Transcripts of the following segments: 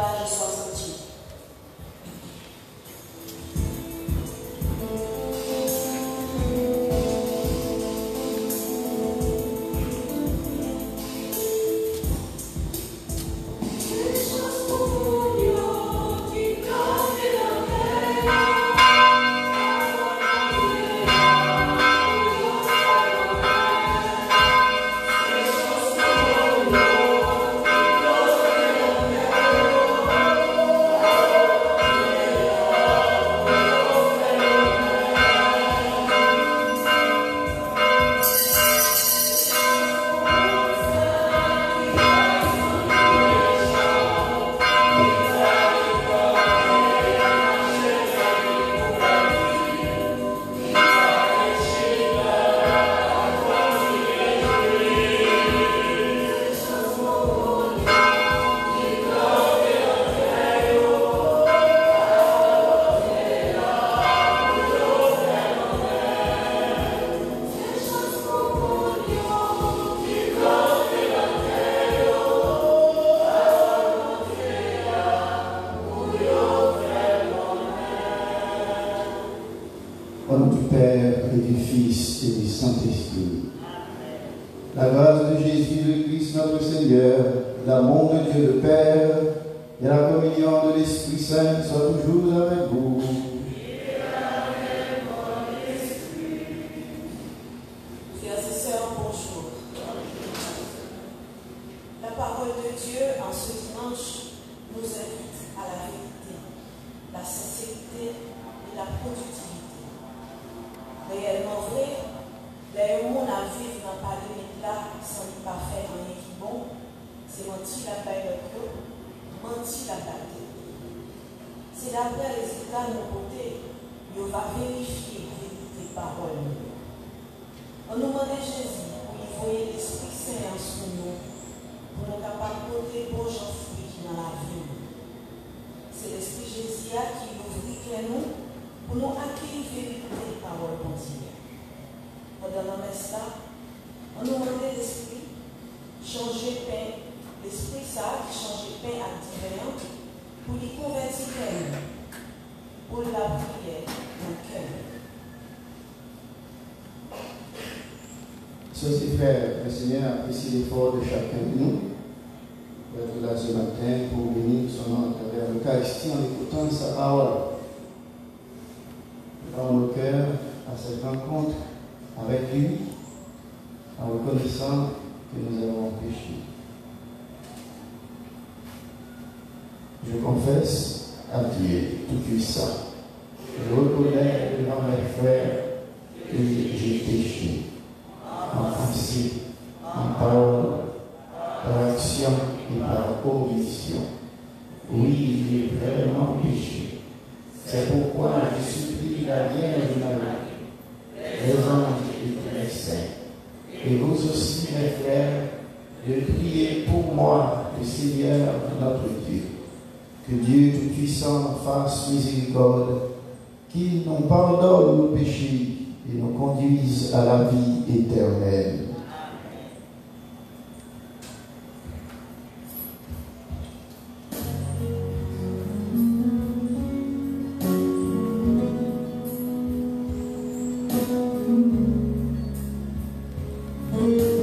page 68. Au nom du Père et du Fils et du Saint-Esprit. La grâce de Jésus le Christ notre Seigneur, l'amour de Dieu le Père et la communion de l'Esprit Saint soient toujours avec vous. Frères et sœurs, bonjour. La parole de Dieu en ce dimanche nous invite à la vérité, la sincérité et la productivité. Réellement vrai, les hommes à vivre dans pas de là sans ne pas faire rien qui bon, c'est mentir la paix de Dieu, mentir la paix. C'est d'après les états de nos côtés, on va vérifier les paroles. On nous demande Jésus pour y voyer l'Esprit Saint en sous nous, pour nous capables de porter pour Jean fruit dans la vie. C'est l'Esprit Jésus qui ouvre nous pour nous accueillir vérité parole de Dieu. Pendant la messe là, on nous demande l'Esprit changer pain, l'Esprit ça qui change pain à divers pour y convertir pour la prière dans le cœur. Ceci fait, le Seigneur apprécie l'effort de chacun de nous pour être là ce matin pour bénir son nom à travers l'Eucharistie en écoutant sa parole. Dans nos cœurs à cette rencontre avec lui en reconnaissant que nous avons péché. Je confesse à Dieu Tout-Puissant. Je reconnais devant mes frères que j'ai péché en pensée, en parole, par action et par omission. Oui, j'ai vraiment péché. C'est pourquoi je supplie la Vierge Marie, les anges et tous les saints, et vous aussi, mes frères, de prier pour moi, le Seigneur notre Dieu. Que Dieu Tout-Puissant fasse miséricorde, qu'il nous pardonne nos péchés et nous conduise à la vie éternelle. Yeah.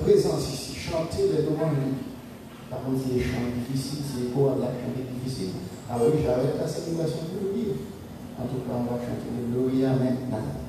présence ici, chanter les devant lui. Par contre, c'est des chants difficiles, c'est des chants difficiles. Ah oui, j'arrête la célébration de l'oublier. En tout cas, on va chanter le Gloria maintenant.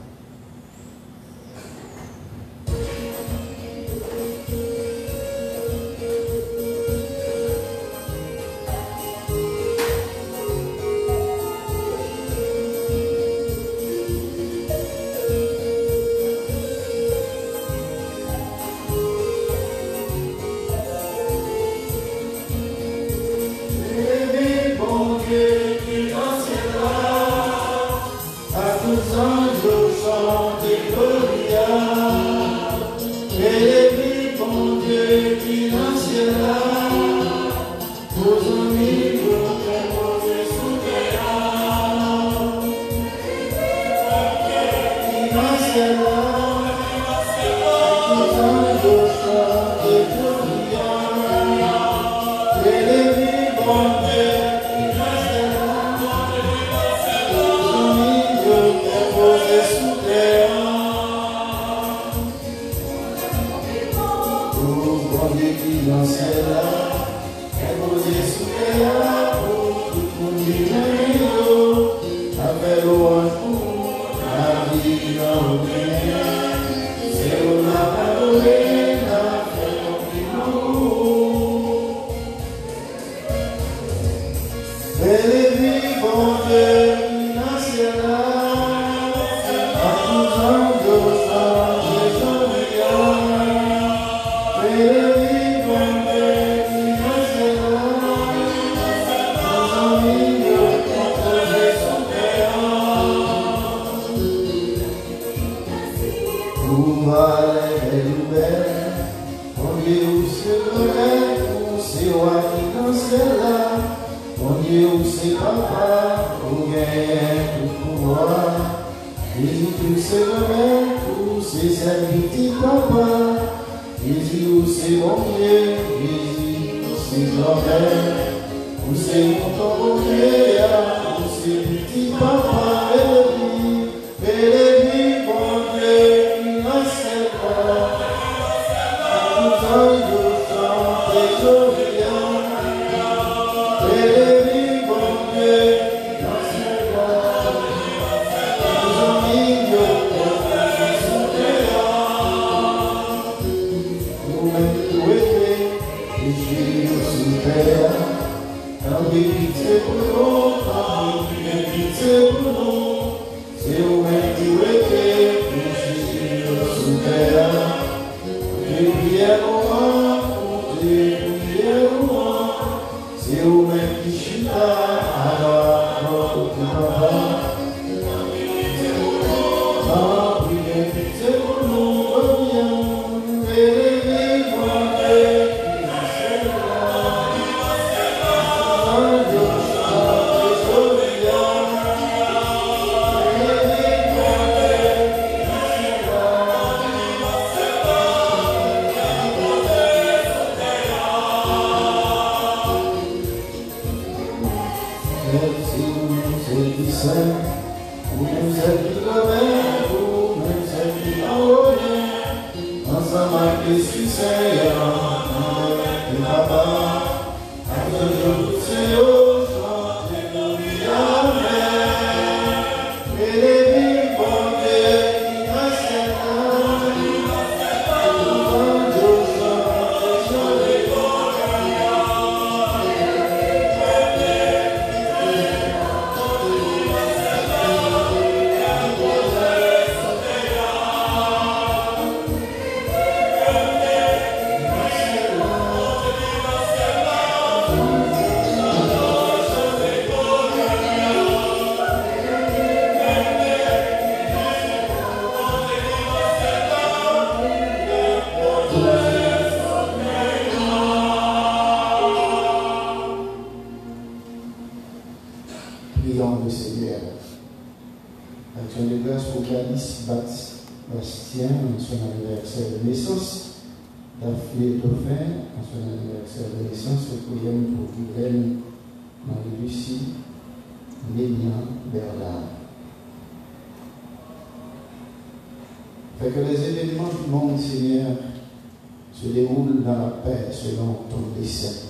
se déroule dans la paix selon ton dessein.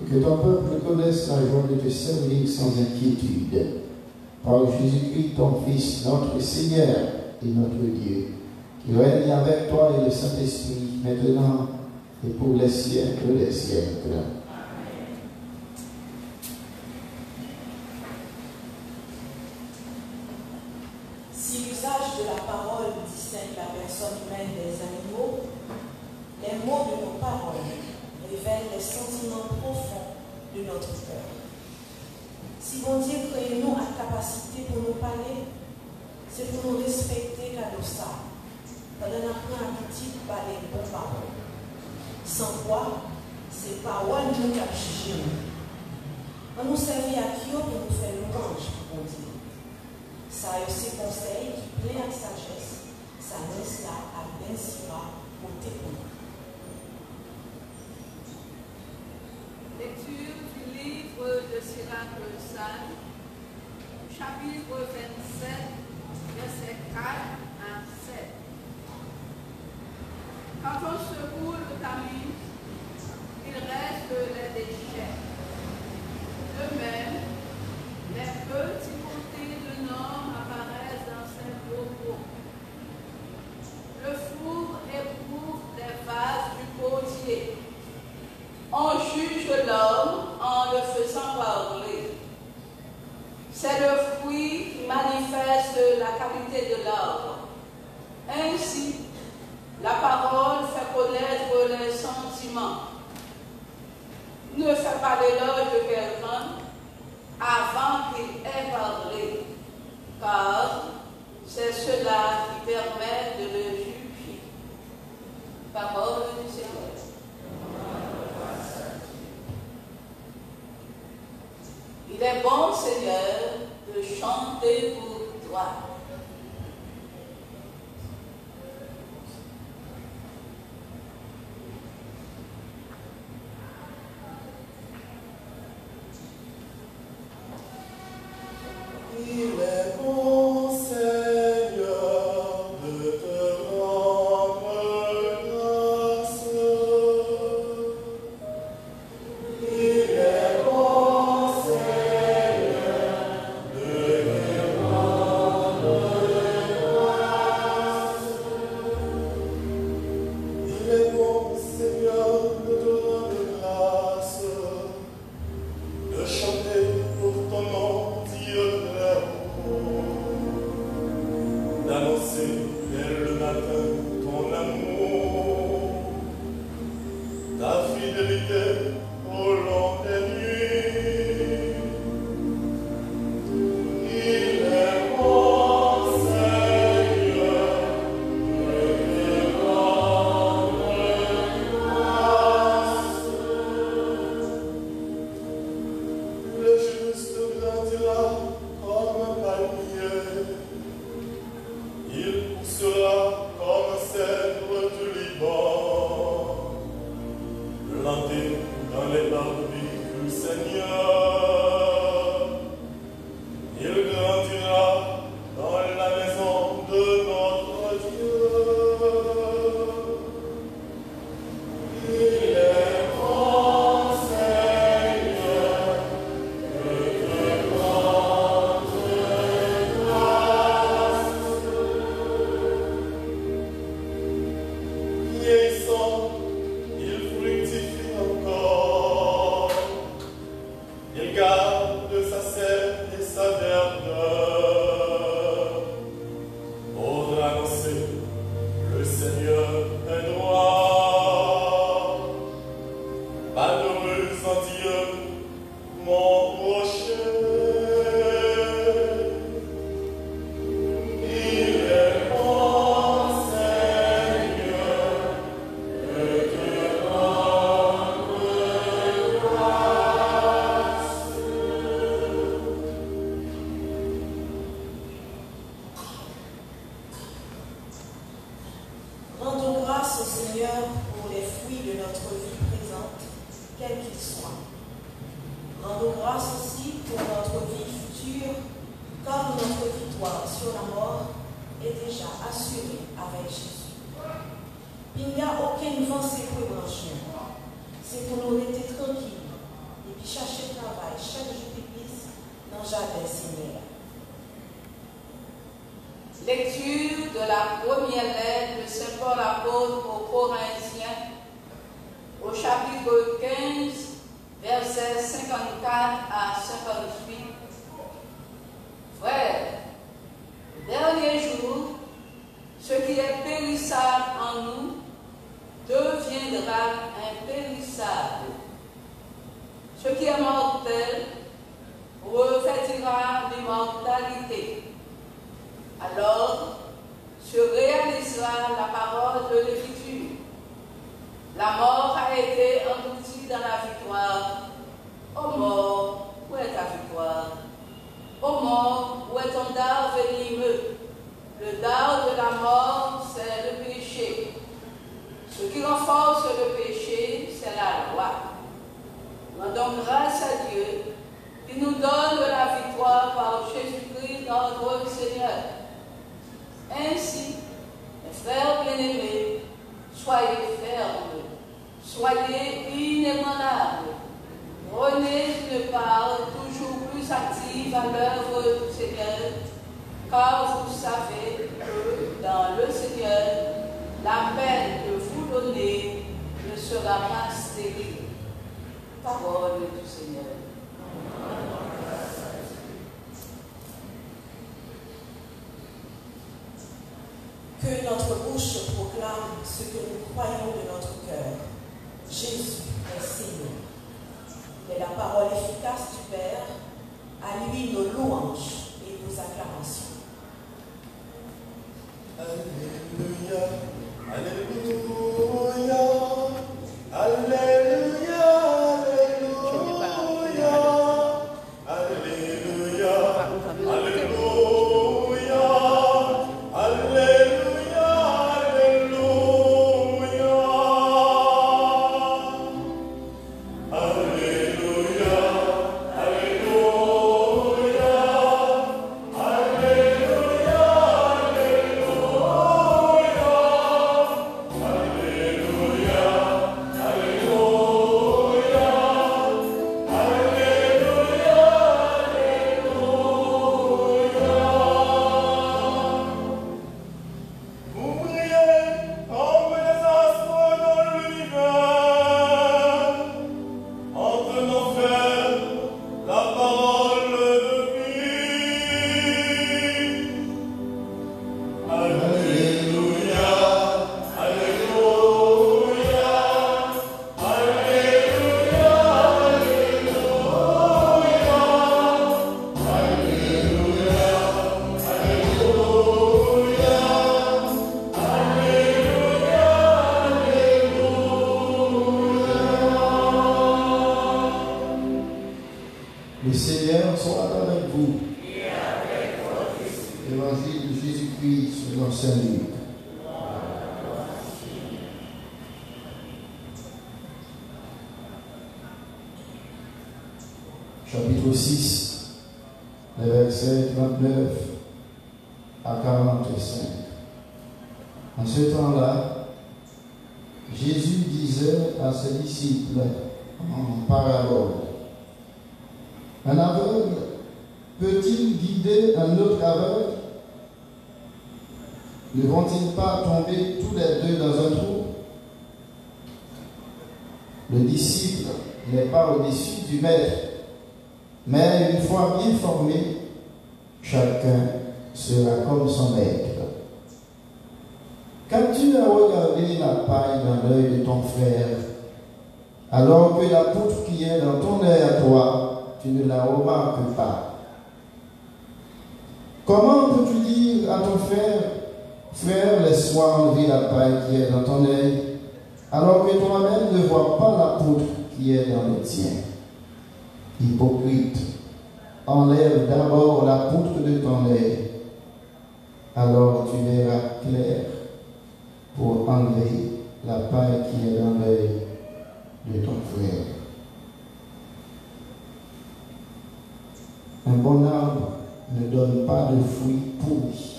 Et que ton peuple connaisse la joie de te servir sans inquiétude. Par Jésus-Christ, ton Fils, notre Seigneur et notre Dieu, qui règne avec toi et le Saint-Esprit, maintenant et pour les siècles des siècles. Si l'usage de la parole distingue la personne humaine des animaux, les mots de nos paroles révèlent les sentiments profonds de notre cœur. Si bon Dieu crée nous à capacité pour nous parler, c'est pour nous respecter la nostalgie, pendant qu'on apprend habitude de parler de bonnes paroles. Sans quoi, c'est paroles nous qui jugent nous. On nous servir à qui pour nous faire louange pour bon Dieu. Ça a aussi conseil qui plein de sagesse, ça nous là à bien sera pour témoigner. Lecture du livre de Sirach le Sage, chapitre 27, versets 4 à 7. Quand on secoue le tamis, il reste les déchets. De même, les petits côtés de l'homme apparaissent dans ses propos. Le four éprouve les vases du potier. On juge l'homme en le faisant parler. C'est le fruit qui manifeste la qualité de l'arbre. Ainsi, la parole fait connaître les sentiments. Ne fais pas l'éloge de quelqu'un avant qu'il ait parlé, car c'est cela qui permet de le juger. Parole du Seigneur. Il est bon, Seigneur, de chanter pour toi. Il est bon, Seigneur, de te rendre grâce. Il est bon, Seigneur, de te rendre grâce. Il est bon, Seigneur, de te rendre grâce, de chanter pour ton nom, Dieu. D'annoncer dès le matin ton amour, ta fidélité au long des nuits. Il est bon, Seigneur, de te rendre grâce. Le juste grandira comme un palmier. Il poussera comme un cèdre du Liban, planté dans les parvis du Seigneur. Il grandira dans la maison de notre Dieu. Il est bon, Seigneur, de te rendre grâce. Vieillissant, il fructifie encore. Il garde sa sève et sa verdeur. Pour annoncer, le Seigneur est droit. Malheureux en Dieu, mon rocher. Il est bon, Seigneur, de te rendre grâce. Rendons grâce au Seigneur pour les fruits de notre vie présente, quels qu'ils soient. Rendons grâce aussi pour notre vie future, car notre victoire sur la mort est déjà assurée avec Jésus. Puis il n'y a aucune pensée pour brancher. C'est pour nous rester tranquilles et puis chercher travail chaque jour plus dans le jardin Seigneur. Lecture de la première lettre de Saint Paul apôtre aux Corinthiens, au chapitre 15, versets 54 à 58. Frères, le dernier jour, ce qui est périssable en nous deviendra impérissable. Ce qui est mortel revêtira l'immortalité. Alors se réalisera la parole de l'Écriture. La mort a été engloutie dans la victoire. Ô mort, où est ta victoire? Ô mort, où est ton dard venimeux? Le dard de la mort, c'est le péché. Ce qui renforce le péché, c'est la loi. Rendons grâce à Dieu qui nous donne la victoire par Jésus-Christ notre Seigneur. Ainsi, mes frères bien-aimés, soyez fermes, soyez inébranlables, prenez une part toujours plus active à l'œuvre du Seigneur, car vous savez que dans le Seigneur, la peine que vous donnez ne sera pas stérile. Parole du Seigneur. Que notre bouche proclame ce que nous croyons de notre cœur. Jésus est Seigneur. Il est la parole efficace du Père, à lui nos louanges et nos acclamations. Alléluia, Alléluia, Alléluia, Alléluia, Alléluia, Alléluia, Alléluia, Alléluia, Alléluia, Le Seigneur soit avec vous. Évangile de Jésus-Christ selon Saint Luc. Chapitre 6, les versets 39 à 45. En ce temps-là, Jésus disait à ses disciples en parabole: un aveugle peut-il guider un autre aveugle? Ne vont-ils pas tomber tous les deux dans un trou? Le disciple n'est pas au-dessus du maître, mais une fois bien formé, chacun sera comme son maître. Quand tu as regardé la paille dans l'œil de ton frère, alors que la poutre qui est dans ton œil à toi, tu ne la remarques pas? Comment peux-tu dire à ton frère: frère, laisse-moi enlever la paille qui est dans ton œil, alors que toi-même ne vois pas la poutre qui est dans le tien? Hypocrite, enlève d'abord la poutre de ton œil, alors tu verras clair pour enlever la paille qui est dans l'œil de ton frère. Un bon arbre ne donne pas de fruits pourris.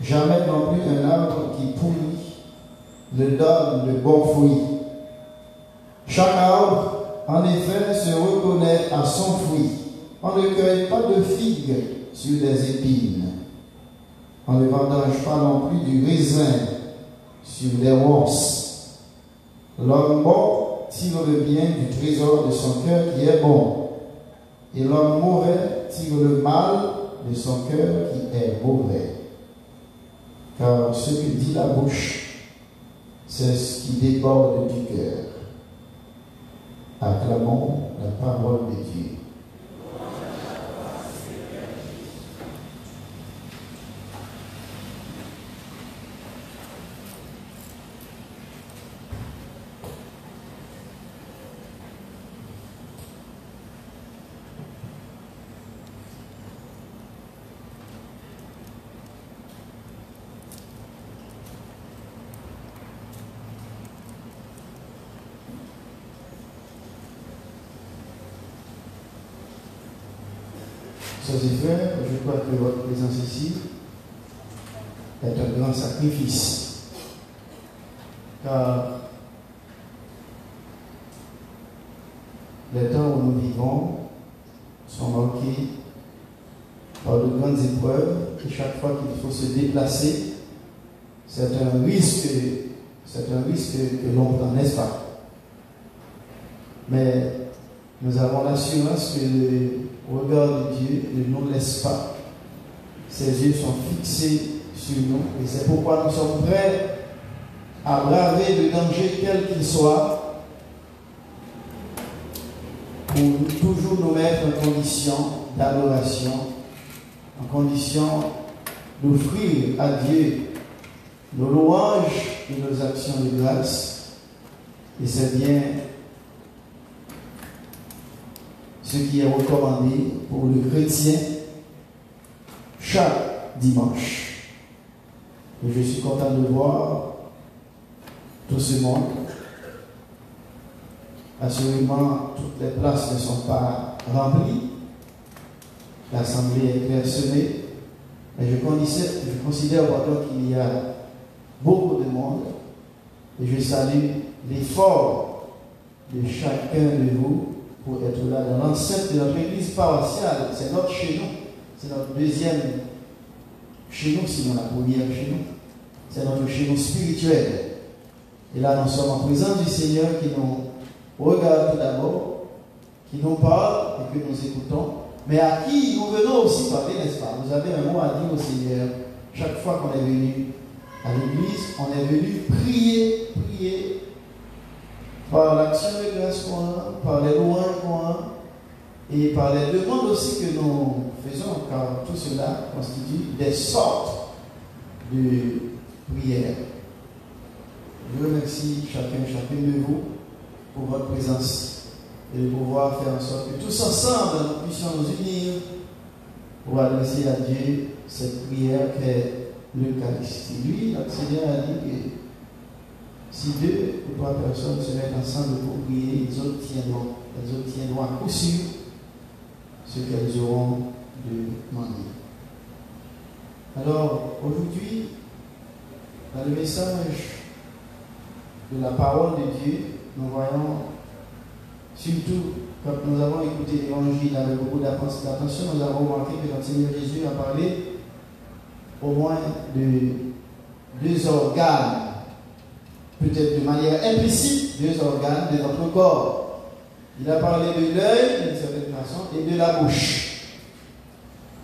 Jamais non plus un arbre qui pourrit le donne de bons fruits. Chaque arbre, en effet, se reconnaît à son fruit. On ne cueille pas de figues sur des épines. On ne vendange pas non plus du raisin sur des ronces. L'homme bon tire le bien du trésor de son cœur qui est bon, et l'homme mauvais tire le mal de son cœur qui est mauvais. Car ce que dit la bouche, c'est ce qui déborde du cœur. Acclamons la parole de Dieu. Sœurs et frères, je crois que votre présence ici est un grand sacrifice. Car les temps où nous vivons sont marqués par de grandes épreuves, et chaque fois qu'il faut se déplacer, c'est un risque que l'on prend, n'est-ce pas? Mais nous avons l'assurance que le regard de Dieu ne nous laisse pas. Ses yeux sont fixés sur nous, et c'est pourquoi nous sommes prêts à braver le danger quel qu'il soit, pour toujours nous mettre en condition d'adoration, en condition d'offrir à Dieu nos louanges et nos actions de grâce. Et c'est bien ce qui est recommandé pour le chrétien chaque dimanche. Et je suis content de voir tout ce monde. Assurément, toutes les places ne sont pas remplies. L'assemblée est clairsemée. Mais je considère qu'il y a beaucoup de monde. Et je salue l'effort de chacun de vous pour être là dans l'enceinte de notre église paroissiale. C'est notre chez nous. C'est notre deuxième chez nous, sinon la première chez nous. C'est notre chez nous spirituel. Et là, nous sommes en présence du Seigneur qui nous regarde tout d'abord, qui nous parle et que nous écoutons, mais à qui nous venons aussi parler, n'est-ce pas? Vous avez un mot à dire au Seigneur. Chaque fois qu'on est venu à l'église, on est venu prier par l'action de grâce qu'on a, par les louanges qu'on a, et par les demandes aussi que nous faisons, car tout cela constitue des sortes de prières. Je remercie chacune de vous pour votre présence et de pouvoir faire en sorte que tous ensemble nous puissions nous unir pour adresser à Dieu cette prière qu'est l'Eucharistie. Lui, notre Seigneur a dit que si 2 ou 3 personnes se mettent ensemble pour prier, les autres tiendront à coup sûr ce qu'elles auront demandé. Alors, aujourd'hui, dans le message de la parole de Dieu, nous voyons, surtout quand nous avons écouté l'évangile avec beaucoup d'attention, nous avons remarqué que notre Seigneur Jésus a parlé au moins de 2 organes, peut-être de manière implicite, 2 organes de notre corps. Il a parlé de l'œil d'une certaine façon et de la bouche.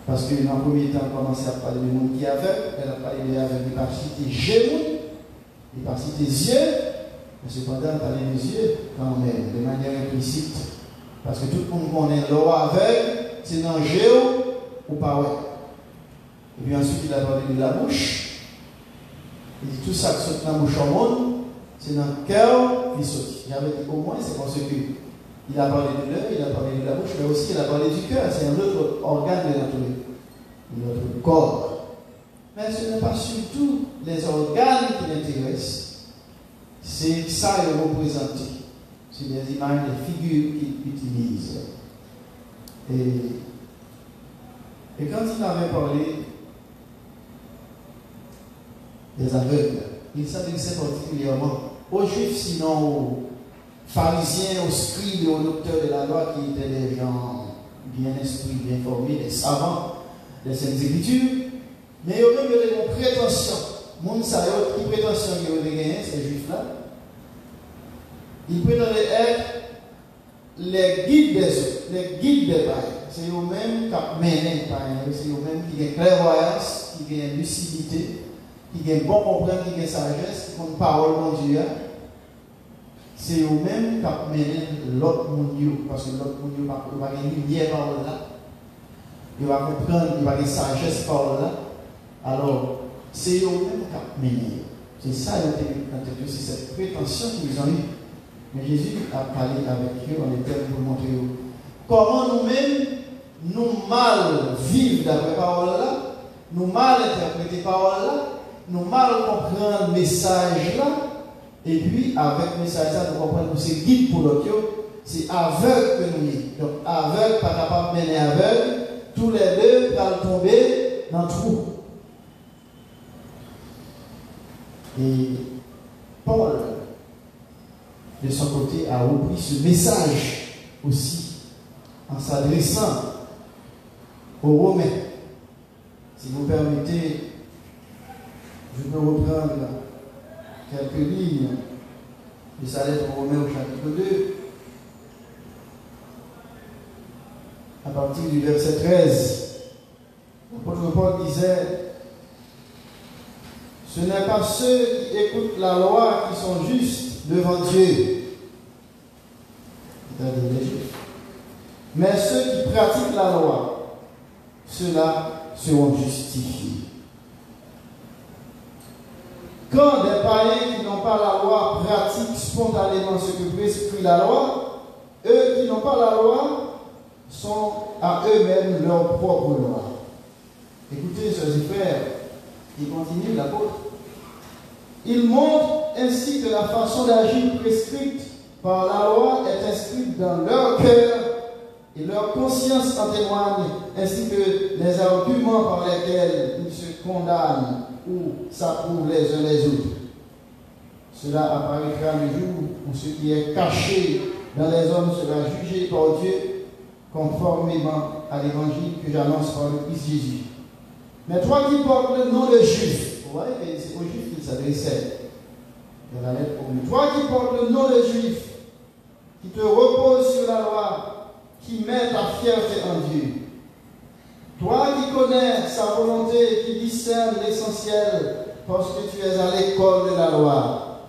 Parce que dans le premier temps, on a commencé à parler de monde qui est aveugle, elle a parlé de l'aveugle, il a cité genoux, il a cité yeux, mais cependant, il a parlé des yeux quand même, de manière implicite. Parce que tout le monde connaît l'eau aveugle, c'est dans géo ou pas ouais. Et puis ensuite, il a parlé de la bouche. Il dit tout ça qui saute dans la bouche au monde, c'est dans le cœur qui saute. J'avais dit au moins, c'est parce que il a parlé de l'œil, il a parlé de la bouche, mais aussi il a parlé du cœur. C'est un autre organe de notre corps. Mais ce n'est pas surtout les organes qui l'intéressent. C'est ça qui est représenté. C'est des images, des figures qu'il utilise. Et quand il avait parlé des aveugles, il s'adressait particulièrement aux Juifs, sinon aux pharisiens, aux scribes et aux docteurs de la loi qui étaient des gens bien instruits, bien formés, des savants des Saintes Écritures. Mais eux même ils ont une prétention. Moun sa yo qui prétention qu'ils ont gagné, ces Juifs-là. Ils prétendaient être les guides des autres, les guides des païens. C'est eux-mêmes qui mènent les païens, c'est eux-mêmes qui ont clairvoyance, qui ont lucidité, qui ont bon comprendre, qui ont sagesse, qui ont parole de Dieu. C'est eux-mêmes qui mènent l'autre monde, parce que l'autre monde n'a pas de lumière par là. Il va comprendre, il va avoir sagesse par là. Alors, c'est eux-mêmes qui mènent. C'est ça, c'est cette prétention qu'ils ont eue. Mais Jésus a parlé avec eux en éternel pour montrer comment nous-mêmes, nous mal vivre d'après parole là, nous mal interpréter parole là, nous mal comprendre le message là, et puis avec le message là, nous comprenons que c'est guide pour l'autre, c'est aveugle que nous sommes. Donc aveugle, pas capable de mener aveugle, tous les deux vont tomber dans le trou. Et Paul, de son côté, a repris ce message aussi en s'adressant aux Romains. Si vous permettez, je peux reprendre quelques lignes de sa lettre aux Romains au chapitre 2, à partir du verset 13. L'apôtre Paul disait: ce n'est pas ceux qui écoutent la loi qui sont justes devant Dieu, c'est-à-dire les Juifs, mais ceux qui pratiquent la loi, ceux-là seront justifiés. Quand des païens qui n'ont pas la loi pratiquent spontanément ce que prescrit la loi, eux qui n'ont pas la loi sont à eux-mêmes leur propre loi. Écoutez, sœurs et frères, il continue l'apôtre. Il montre ainsi que la façon d'agir prescrite par la loi est inscrite dans leur cœur et leur conscience en témoigne, ainsi que les arguments par lesquels ils se condamnent ou s'approuvent les uns les autres. Cela apparaîtra le jour où ce qui est caché dans les hommes sera jugé par Dieu conformément à l'évangile que j'annonce par le Christ Jésus. Mais toi qui portes le nom de Juif, vous voyez que c'est aux Juifs qu'il s'adressait dans la lettre pour nous. Toi qui portes le nom de Juif, qui te repose sur la loi, qui met ta fierté en Dieu. Toi qui connais sa volonté, qui discerne l'essentiel parce que tu es à l'école de la loi.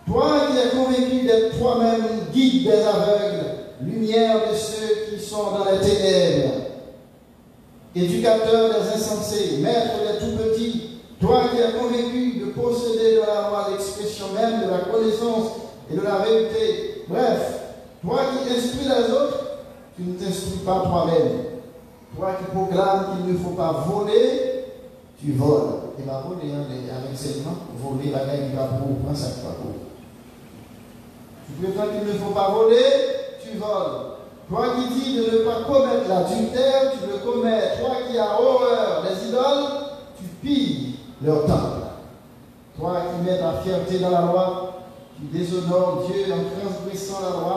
Toi qui es convaincu d'être toi-même guide des aveugles, lumière de ceux qui sont dans les ténèbres, éducateur des insensés, maître des tout-petits, toi qui es convaincu de posséder de la loi l'expression même de la connaissance et de la vérité, bref, toi qui instruis les autres, tu ne t'instruis pas toi-même. Toi qui proclames qu'il ne faut pas voler, tu voles. Et pas voler, avec seulement voler, la gagne va pour prendre ça pas pour. Tu prétends qu'il ne faut pas voler, tu voles. Toi qui dis de ne pas commettre l'adultère, tu le commets. Toi qui as horreur des idoles, tu pilles leur temple. Toi qui mets ta fierté dans la loi, tu déshonores Dieu en transgressant la loi,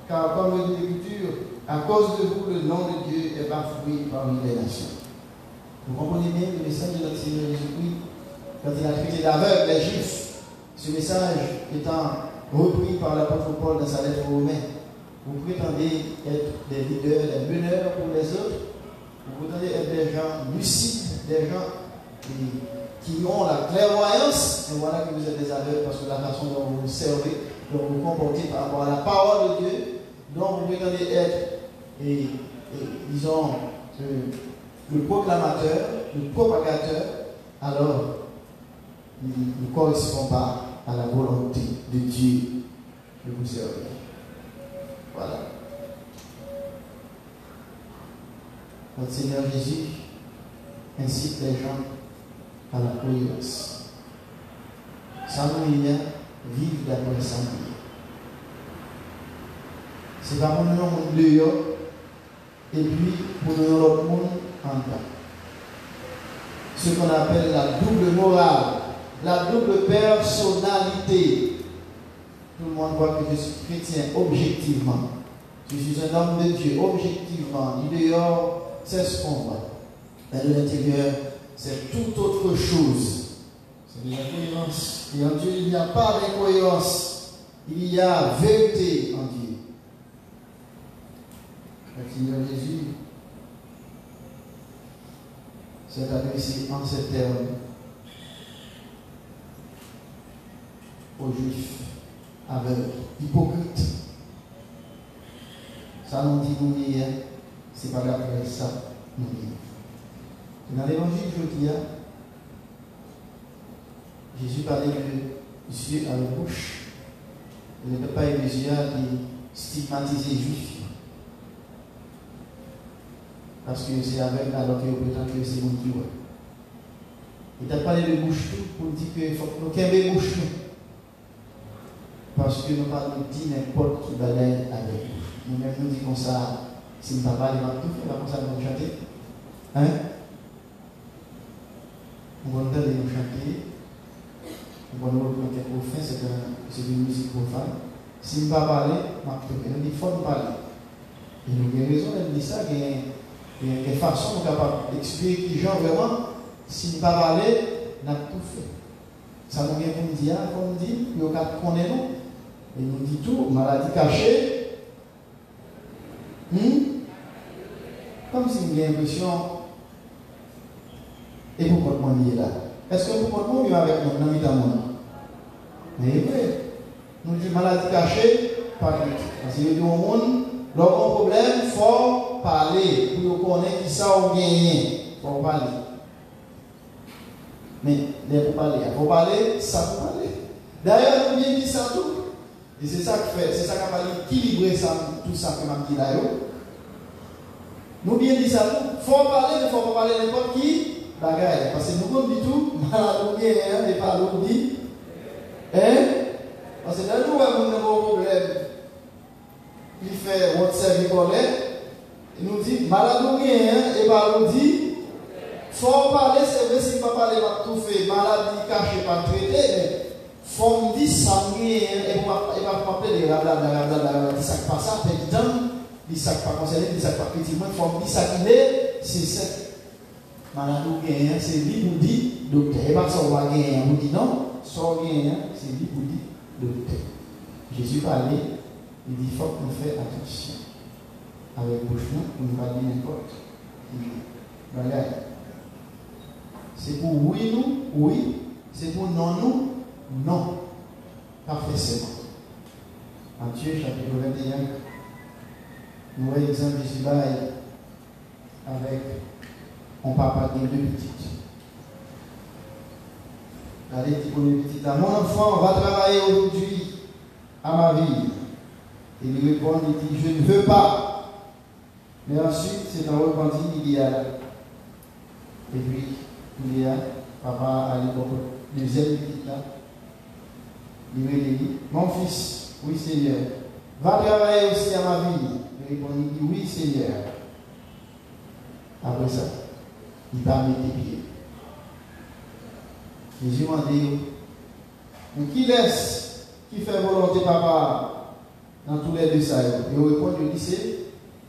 car comme le dit l'Écriture, à cause de vous, le nom de Dieu est bafoué parmi les nations. Vous comprenez bien le message de notre Seigneur Jésus-Christ, quand il a traité d'aveugle les Juifs, ce message étant repris par l'apôtre Paul dans sa lettre aux Romains. Vous prétendez être des leaders, des meneurs pour les autres, vous prétendez être des gens lucides, des gens qui ont la clairvoyance, et voilà que vous êtes des aveugles parce que la façon dont vous vous servez, dont vous vous comportez par rapport à la parole de Dieu, dont vous prétendez être, disons, le proclamateur, le propagateur, alors il ne correspond pas à la volonté de Dieu que vous servez. Voilà. Notre Seigneur Jésus incite les gens à la cohérence. Sans moyen, vivre d'après sa vie. C'est pas pour nous monde dehors et puis pour nous l'autre monde en bas. Ce qu'on appelle la double morale la double personnalité. Tout le monde voit que je suis chrétien objectivement. Je suis un homme de Dieu objectivement. Du dehors, c'est ce qu'on voit. Mais de l'intérieur, c'est tout autre chose. C'est de la cohérence. Et en Dieu, il n'y a pas d'incohérence. Il y a vérité en Dieu. Le Seigneur Jésus s'est adressé en ces termes aux Juifs aveugles, hypocrites. Ça nous dit nous hier, c'est pas d'après ça nous dit. Dans l'évangile, je dis, Jésus parlait de yeux à la bouche. Il ne peut pas les yeux qui stigmatiser les Juifs. Parce que c'est avec alors qu'il prétend que c'est mon qui ouais. Il t'a parlé de bouche pour dire qu'il faut que nous qu'aimer bouche parce que nous ne pouvons pas dire n'importe qui balaye avec nous. Nous-mêmes nous disons ça, si nous ne parlons pas de tout, on va comme ça nous chanter. Hein? On va entendre nous chanter. On va nous représenter profane, c'est une musique profane. Si nous ne parlons pas, il faut nous parler. Et nous avons raison, elle dit ça, il y a des façons capables d'expliquer qui genre vraiment, si nous ne parlons pas, nous avons tout fait. Ça nous vient pour nous dire, comme on dit, nous connaissons nous. Et nous dit tout, maladie cachée. Comme si vous avez l'impression, et pourquoi on est là? Est-ce que pourquoi on est avec nous dans le monde? Mais oui, nous dit maladie cachée, pas de parce que nous avons un monde, leur problème, il faut parler pour connaître qui ça ou gagner. Il faut parler. Mais il faut parler, ça faut parler. D'ailleurs, nous bien dit ça tout. Et c'est ça qui fait, c'est ça qui va équilibrer ça, tout ça que m'a dit là. Nous bien dit ça tout. Il faut parler, il ne faut pas parler n'importe qui. Bagaille. Parce que nous dit tout, malade bien, et pas l'autre dit. Hein? Parce que là, nous avons un problème. Il fait WhatsApp et collègue. Il nous dit, malade bien, et pas l'autre dit. Faut parler, c'est vrai, si pas parler, pas tout fait. Maladie cachée, pas traité, mais faut me dire sanguin, et va parler de la ça qui passe, petit temps, il ça qui pas concerné, il ça qui pas petit, moi, faut me dire ça qui est, c'est ça. Malade ou gagnant, c'est lui pour dire, docteur, et pas ça va gagner, on dit non, ça gagnant, c'est lui pour dire, docteur. Jésus parlait, il dit, il faut qu'on fasse attention avec bouche, pour ne pas dire n'importe. Voilà. C'est pour oui, nous, oui. C'est pour non, nous, non. Pas forcément. Matthieu, chapitre 21, nous voyons l'exemple de Jésus avec mon papa qui est deux petites. Regardez, pour les petites là. Mon enfant va travailler aujourd'hui à ma ville. Et il répond, il dit, je ne veux pas. Mais ensuite, c'est dans le repentir, il y a là. Et puis, il y a papa à l'époque, deuxième petite là. Il lui dit, mon fils, oui Seigneur, va travailler aussi à ma ville. Il répond, il dit, oui Seigneur. Après ça, il va mettre les pieds. Jésus m'a dit, mais qui laisse, qui fait volonté papa dans tous les deux ça? Et il répond, il dit, c'est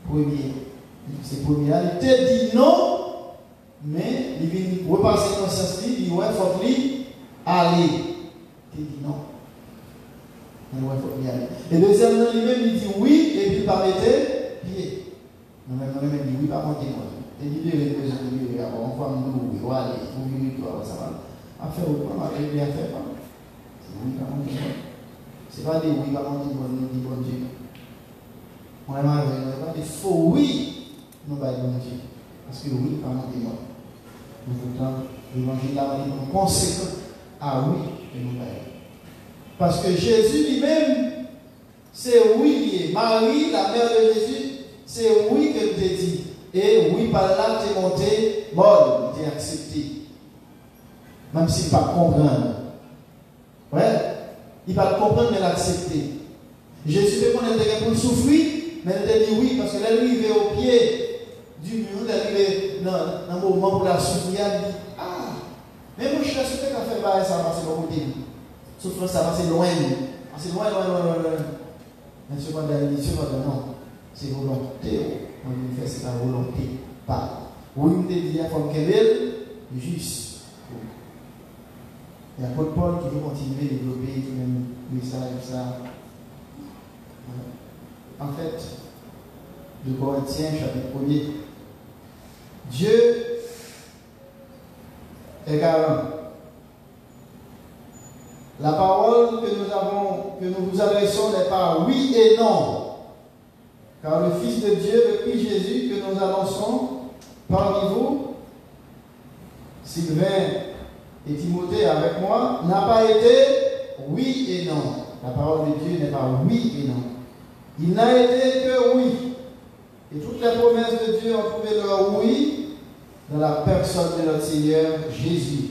premier. C'est premier. Il te dit non. Mais il vient repasser dans ce sens, il dit ouais, il faut lui aller. Il dit non. Il dit ouais, il faut lui aller. Et deuxièmement, lui-même, il dit oui, et puis il va mettre pied. Nous-mêmes, il dit oui, pas monter moi. Il dit les besoins de lui, on va nous oui, aller, vous venez toi, ça va. À faire au point, on va bien faire. C'est oui, pas monter moi. C'est pas des oui, pas monter moi, nous dit bon Dieu. On va pas des faux oui, nous va bon Dieu. Parce que oui, pas monter moi. Nous voulons l'évangile là, nous conséquent. Ah oui, et nous allons. Parce que Jésus lui-même, c'est oui lié. Marie, la mère de Jésus, c'est oui que tu dit. Et oui, par là, tu es monté, bon, tu es accepté. Même s'il ne va pas comprendre. Ouais, il va comprendre, mais l'accepter. Jésus fait qu'on était pour souffrir, mais il a dit oui, parce que là, lui, il est au pied du mur, il est dans le moment pour la souffrir, il dit, ah, Mais moi, je suis sûr que quand on fait ça, c'est le côté. Souffrance, ça va, c'est loin. C'est loin. Mais cependant, non. C'est volonté. On lui fait c'est la volonté. Pas. Oui, on te dit à forme qu'elle est juste. Il y a Paul qui veut continuer à développer même message, ça. En fait, de Corinthiens, chapitre 1er, Dieu est garant. La parole que nous vous adressons n'est pas oui et non. Car le Fils de Dieu, le Christ Jésus, que nous annonçons parmi vous, Sylvain et Timothée avec moi, n'a pas été oui et non. La parole de Dieu n'est pas oui et non. Il n'a été que oui. Et toutes les promesses de Dieu ont trouvé leur oui dans la personne de notre Seigneur Jésus.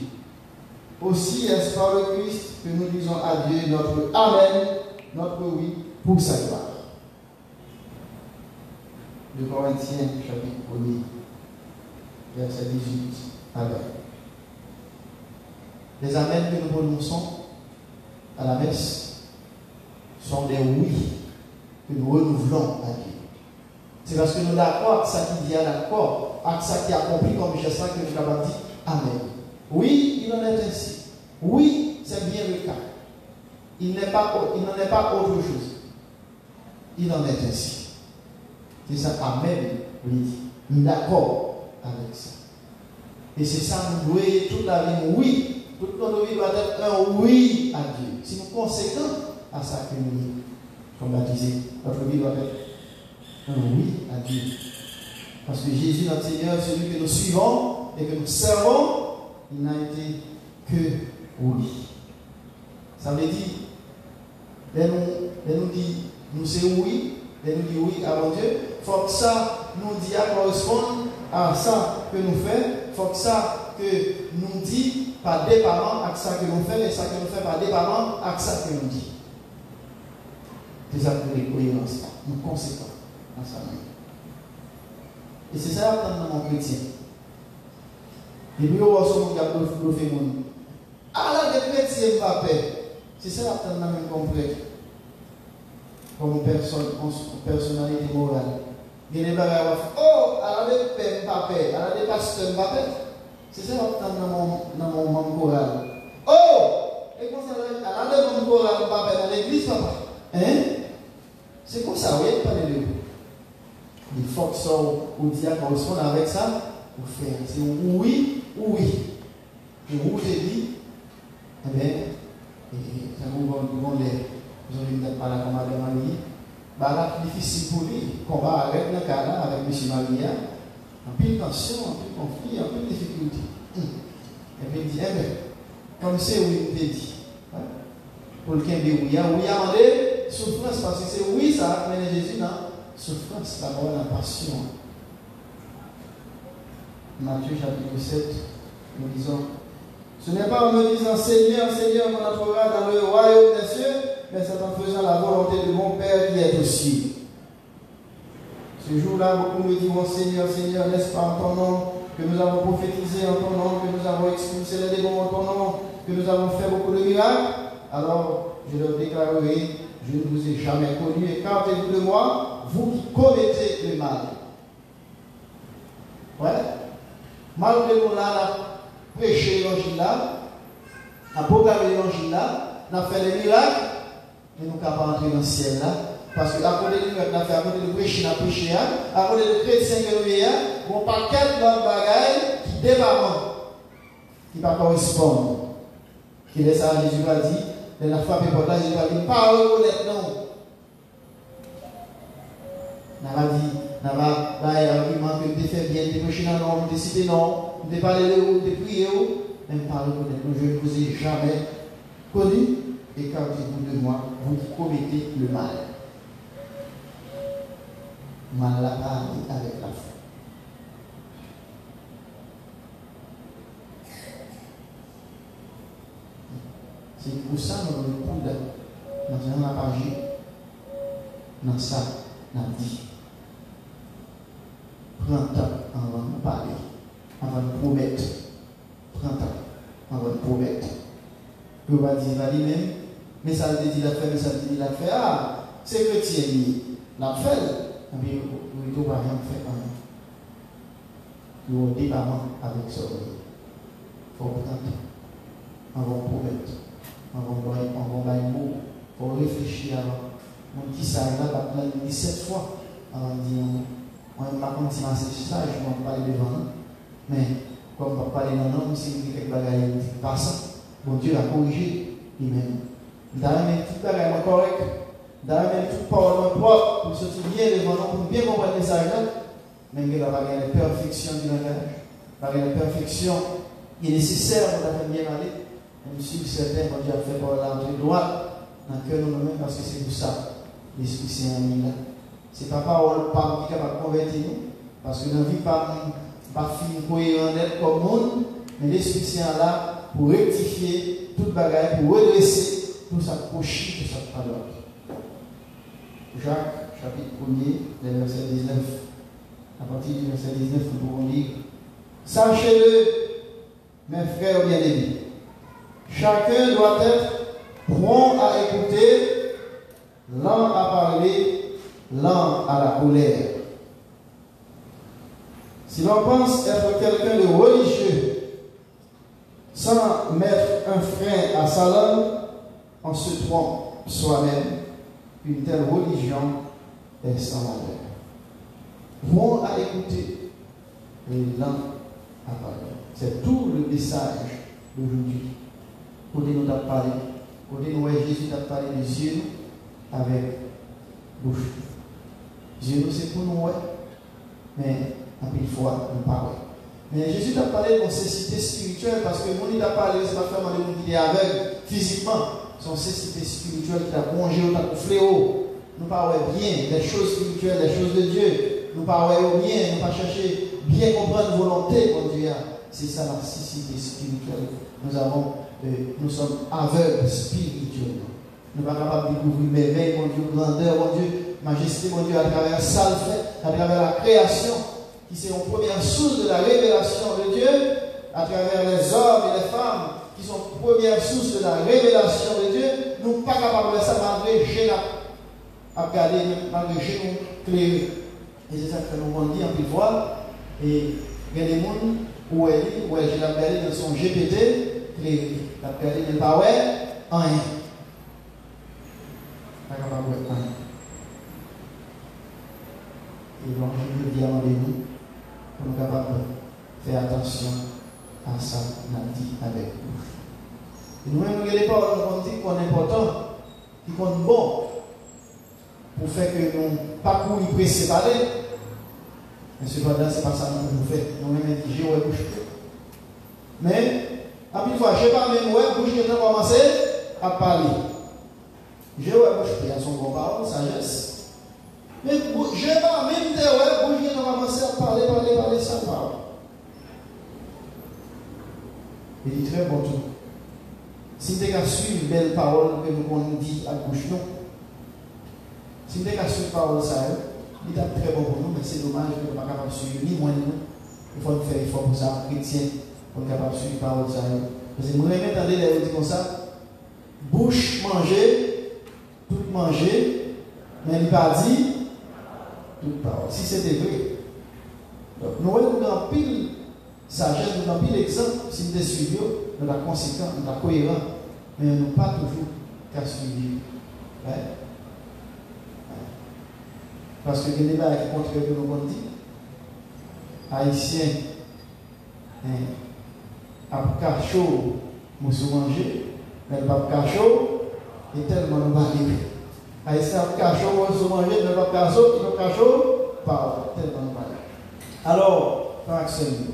Aussi est-ce par le Christ que nous disons à Dieu notre Amen, notre oui pour sa gloire. De Corinthiens, chapitre 1er, verset 18 à 20. Les Amen que nous prononçons à la messe sont des oui que nous renouvelons à Dieu. C'est parce que nous sommes d'accord avec ça qui dit à l'accord, avec ça qui accomplit comme geste que nous avons dit Amen. Oui, il en est ainsi. Oui, c'est bien le cas. Il n'en est pas autre chose. Il en est ainsi. C'est ça Amen, oui. Nous sommes d'accord avec ça. Et c'est ça, nous devons toute la vie, oui. Toute notre vie doit être un oui à Dieu. Si nous conséquents à ça que nous, comme l'a dit, notre vie doit être un oui à Dieu. Parce que Jésus, notre Seigneur, celui que nous suivons et que nous servons, il n'a été que oui. Ça veut dire, nous dit, nous c'est oui, nous dit oui à mon Dieu, il faut que ça nous dit à correspondre à ça que nous faisons, il faut que ça que nous dit par dépendant à ça que nous faisons et ça que nous faisons par dépendant à ça que nous dit. C'est ça que les cohérences, nous conséquents dans ça même. Et c'est ça dans mon chrétien. Et puis, on va se faire le monde. Ah là, les chrétiens pas paix. C'est ça dans la même comprendre. Comme personnalité morale. Il y a des gens qui oh, à la paix, pas paix. À la pasteur, pas paix. C'est ça dans mon monde moral. Oh! Et comment ça va? À la monde moral, pas paix. Dans l'église, papa. Hein? C'est comme ça, oui, pas de deux. Il faut que ça, ou dire correspond avec ça, ou faire. C'est oui ou oui. Et vous j'ai dit, eh bien, ça vous va les. Vous avez peut-être parlé comme Madame Marie. Bah, c'est difficile pour lui. Combat avec le cas là, avec M. Maria. En plus de tension, en plus de conflit, en plus de difficulté. Et puis il dit, eh bien, comme c'est oui, il dit. Pour le qui dit oui, il a demandé souffrance parce que c'est oui, ça a amené Jésus dans souffrance, d'abord la passion. Matthieu chapitre 7, nous disons, ce n'est pas en me disant Seigneur, Seigneur, qu'on entrera dans le royaume des cieux, mais c'est en faisant la volonté de mon Père qui est aux cieux. Ce jour-là, beaucoup me diront Seigneur, Seigneur, n'est-ce pas en ton nom que nous avons prophétisé en ton nom, que nous avons expulsé les démons en ton nom, que nous avons fait beaucoup de miracles? Alors, je leur déclarerai, je ne vous ai jamais connu, écartez-vous de moi, vous qui commettez le mal. Ouais. Malgré nous là, on a prêché l'évangile là, on a proclamé l'évangile là, on a fait des miracles, mais nous ne pouvons pas entrer dans le ciel là. Parce qu'à côté de nous, on a fait à côté de prêcher, on a prêché, à côté de chrétiens que nous avons, on pas quelques bonnes bagailles qui démarrent, qui ne pas correspondent. Qui laisse à Jésus a dit, de la frappe pour là, Jésus a dit, pas reconnaître non. On a dit, on a l'argument que tu fais bien, tu prêches dans non, tu cité non, tu parles de vous, tu pries, même pas reconnaître. Je ne vous ai jamais connu, écartez-vous de moi, vous qui commettez le mal. Mal la parole avec la foi. C'est pour ça que nous nous dans un page, dans ça, nous dit. Prends temps avant de parler, avant de promettre. Prends temps avant que va dire à lui-même, mais ça le dit la fait, mais ça le dit la fait. Ah, c'est chrétien, la fait, et puis il ne va rien faire. Il y a un département avec ça. Il faut attendre. On va promettre. On va faire un mot. Il faut réfléchir avant. Donc, qui ça là, il a 17 fois. On dit, on m'a continué à ça, je ne vais pas parler devant nous. Mais, comme on va parler dans l'homme, si il y a quelque chose qui passe, bon Dieu a corrigé lui-même. D'ailleurs, même tout bagage correct. D'ailleurs, même tout parole propre, pour sortir bien devant nous, pour bien comprendre le message là. Même qu'il n'y a pas de perfection du langage, pas de perfection qui est nécessaire pour la bien aller. Même si certains vont dire fait par l'entrée droite dans le cœur de nous-mêmes, parce que c'est pour ça l'Esprit Saint est là. Ce n'est pas parole qui est capable de convertir nous, parce que nous ne vivons pas fin cohérent net comme monde, mais l'Esprit Saint est là pour rectifier toute bagaille, pour redresser tout ça cochit, tout ça parole. Jacques, chapitre 1er, verset 19. À partir du verset 19, nous pouvons lire. Sachez-le, mes frères bien-aimés, chacun doit être prompt à écouter, lent à parler, lent à la colère. Si l'on pense être quelqu'un de religieux, sans mettre un frein à sa langue, on se trompe soi-même. Une telle religion est sans valeur. Bon à écouter et lent à parler. C'est tout le message d'aujourd'hui. Côté nous t'a parlé, côté nous Jésus t'a parlé des yeux avec bouche. Yeux c'est pour nous, mais un peu de fois nous parlons. Mais Jésus t'a parlé de nécessité spirituelle parce que mon t'a parlé, c'est pas seulement de monde qui est aveugle physiquement. Son nécessité spirituelle qui t'a plongé ou t'a fléau. Nous parlons bien des choses spirituelles, des choses de Dieu. Nous parlons bien, nous pas chercher bien comprendre la volonté de Dieu. C'est ça la nécessité spirituelle. Nous sommes aveugles spirituellement. Nous ne sommes pas capables de découvrir merveille, mon Dieu, grandeur, mon Dieu, majesté, mon Dieu, à travers ça le fait, à travers la création, qui c'est une première source de la révélation de Dieu, à travers les hommes et les femmes, qui sont première source de la révélation de Dieu. Nous ne sommes pas capables de ça malgré Jésus à regarder, malgré Jésus clair. Et c'est ça que nous avons dit en plus voir. Et il y a des gens où elle j'ai regardé dans son GPT, il a regardé dans le power, rien. Pas capable de rien. Et donc, je veux dire à nous, pour nous capables de faire attention à ça, qu'on a dit avec nous. Et nous-mêmes, nous regardons pas, nous dit qu'on est important, qui compte bon, pour faire que nous pas courir pressés par les. Mais cependant, ce n'est pas ça que nous faisons. Nous-mêmes, j'ai ouais bouche. Mais, à une fois, je n'ai pas même ouais bouche qui a commencé à parler. J'ai ouais bouche qui a son bon parole, sagesse. Mais je n'ai pas même ouais bouche qui a commencé à parler sans parole. Il dit très bon tout. Si tu as suivi une belle parole que nous dit à bouche, non. Si tu as suivi une parole, ça il est très bon pour nous, mais c'est dommage que nous ne sommes pas capables de suivre ni moi ni nous. Il faut faire effort pour ça, chrétien, pour être capable de suivre la parole. Parce que nous entendons les gens comme ça, bouche manger, tout manger, mais il n'a pas dit toute parole. Si c'était vrai. Donc nous avons dans pile sagesse, nous avons pile exemple, si nous suivons, nous sommes conséquents, nous sommes cohérents, mais nous n'avons pas toujours qu'à suivre. Ouais. Parce que les débats qui contre que nous avons dit, Haïtiens, à chaud, nous sommes mangés, mais le pape chaud est tellement nous barré. Haïtiens, à chaud, nous sommes mangés, mais le pape chaud, pas tellement nous barré. Alors, par exemple,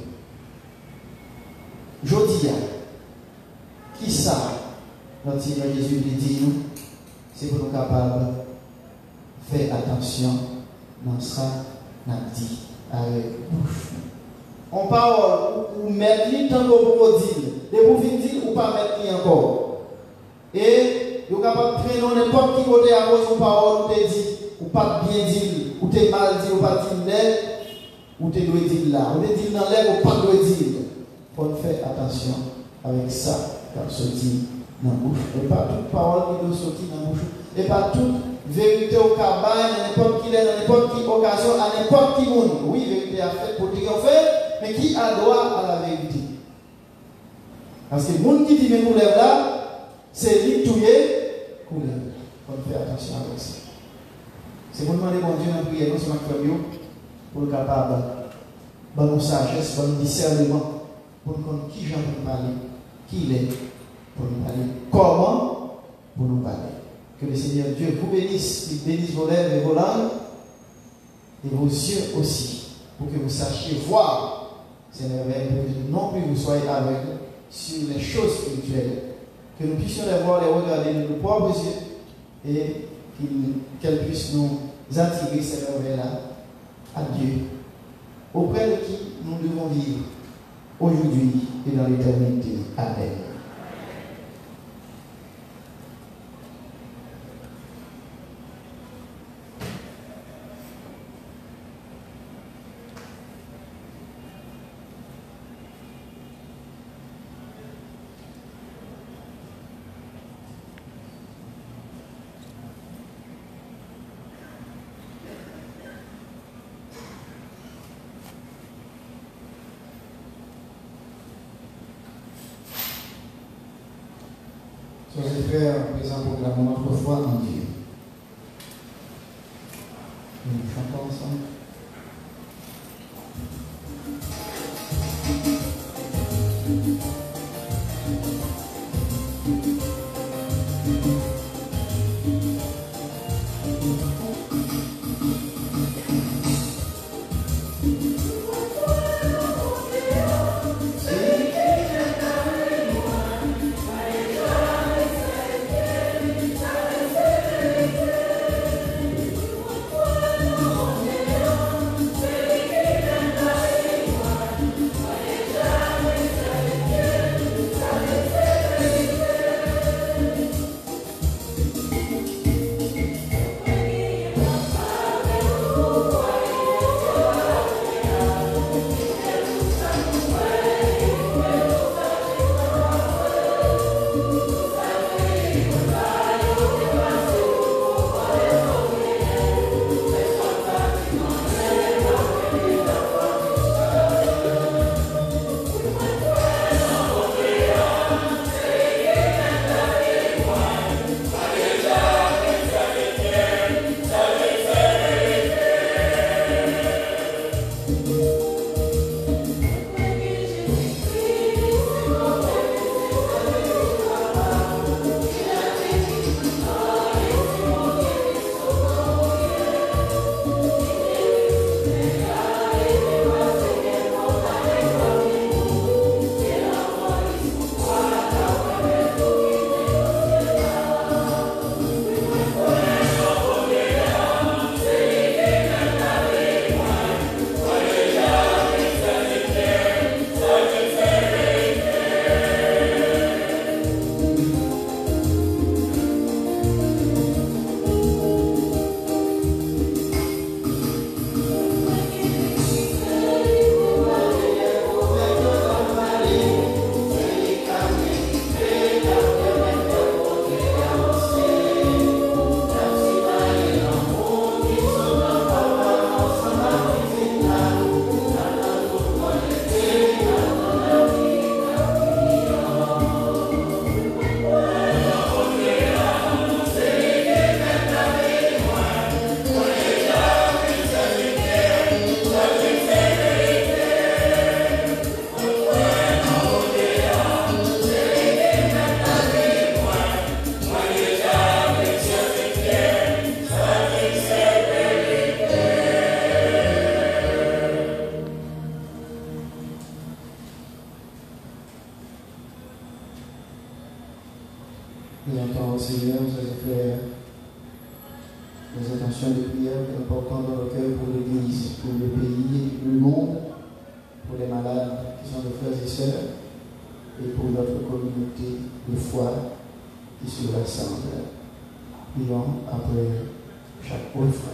je dis, qui ça, notre Seigneur Jésus dit nous, c'est pour nous capables de faire attention dans ça, n'a dit avec bouche. On parle ou mettre tant qu'on dire, de vous dire ou pas mettre encore. Et vous êtes capable de traîner n'importe qui côté à cause de parole, ou te dit, ou pas bien dire, ou te mal dire, ou pas dire l'air, ou te doit dire là, ou te dire dans l'air, ou pas doit dire. Il faut faire attention avec ça, car ce dit dans la bouche. Et pas toute parole qui doit sortir dans la bouche. Et pas toute vérité au cabaye, dans n'importe qui, dans n'importe qui occasion, à n'importe qui monde. Oui, vérité a fait pour dire qu'on fait, mais qui a droit à la vérité. Parce que le monde qui dit mes couleurs là, c'est lui tout est couleur. Il faut faire attention avec ça. C'est pour demander bon Dieu dans la prière, non seulement pour le capable, pour nous sagesse, pour nous discernement, pour nous connaître qui j'en pour parler, qui il est, pour nous parler, comment pour nous parler. Que le Seigneur Dieu vous bénisse, qu'il bénisse vos lèvres et vos langues, et vos yeux aussi, pour que vous sachiez voir ces merveilles, pour que non plus vous soyez aveugles sur les choses spirituelles, que nous puissions les voir, les regarder de nos propres yeux, et qu'elles puissent nous attirer ces merveilles-là à Dieu, auprès de qui nous devons vivre aujourd'hui et dans l'éternité. Amen. Sois frères, présent proclamons notre foi en Dieu. Nous chantons ensemble. Prions au Seigneur, nous allons faire des intentions de prière que nous portons dans le cœur pour l'Église, pour le pays, le monde, pour les malades qui sont nos frères et sœurs, et pour notre communauté de foi qui se rassemble. Prions après chaque offre.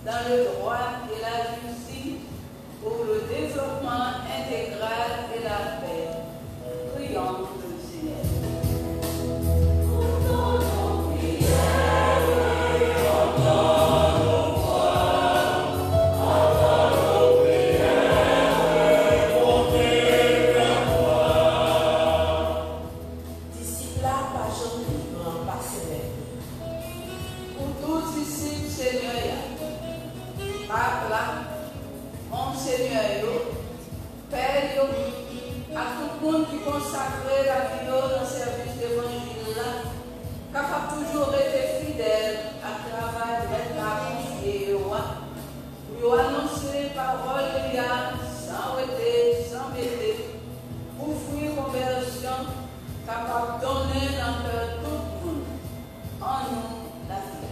dans le droit et la justice pour le développement intégral et la paix. Prions le Seigneur. Consacrer la vie dans le service d'évangile là, capable toujours été fidèle à travail d'être confié au roi, pour annoncer parole de Yann sans arrêter, sans bêter, offrir conversion, capable de donner dans le cœur tout le monde, en nous la vie.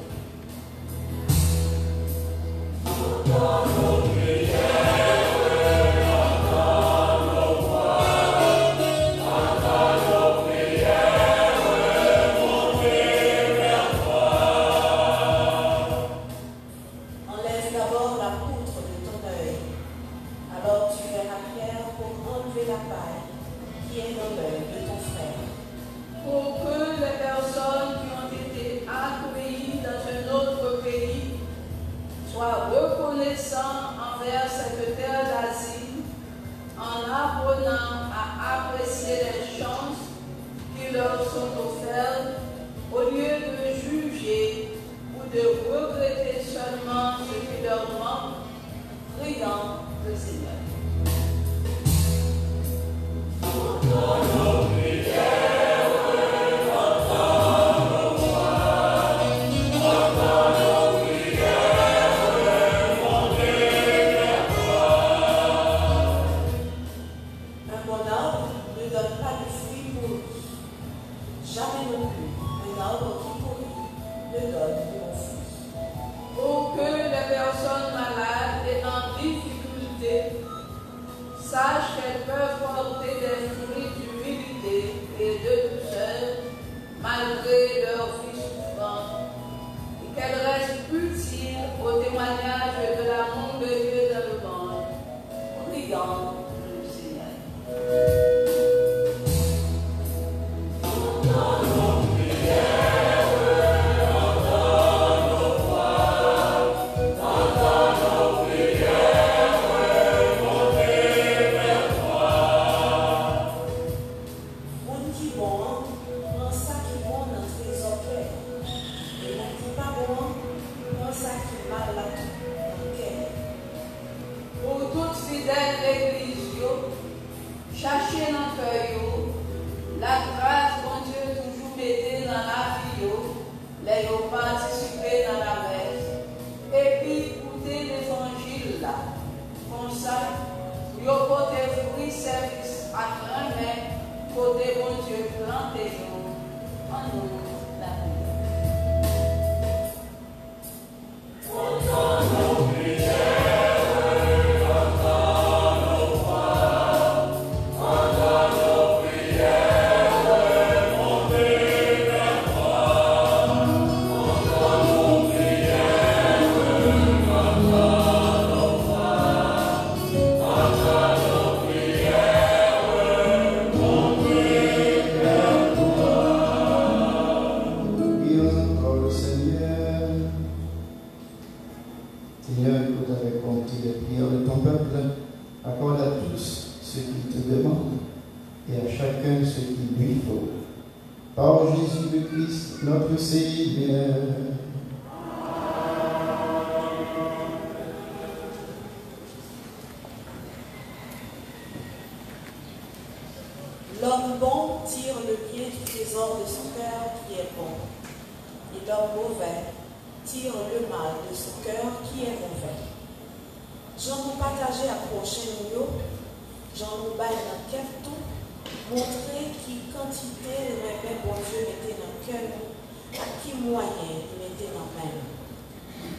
L'homme bon tire le bien du trésor de son cœur qui est bon, et l'homme mauvais tire le mal de son cœur qui est mauvais. J'en nous partager à prochain nous, j'en nous baille dans quel tout, montrer qui quantité de remède bon Dieu mettait dans le cœur, à qui moyen il mettait dans la main.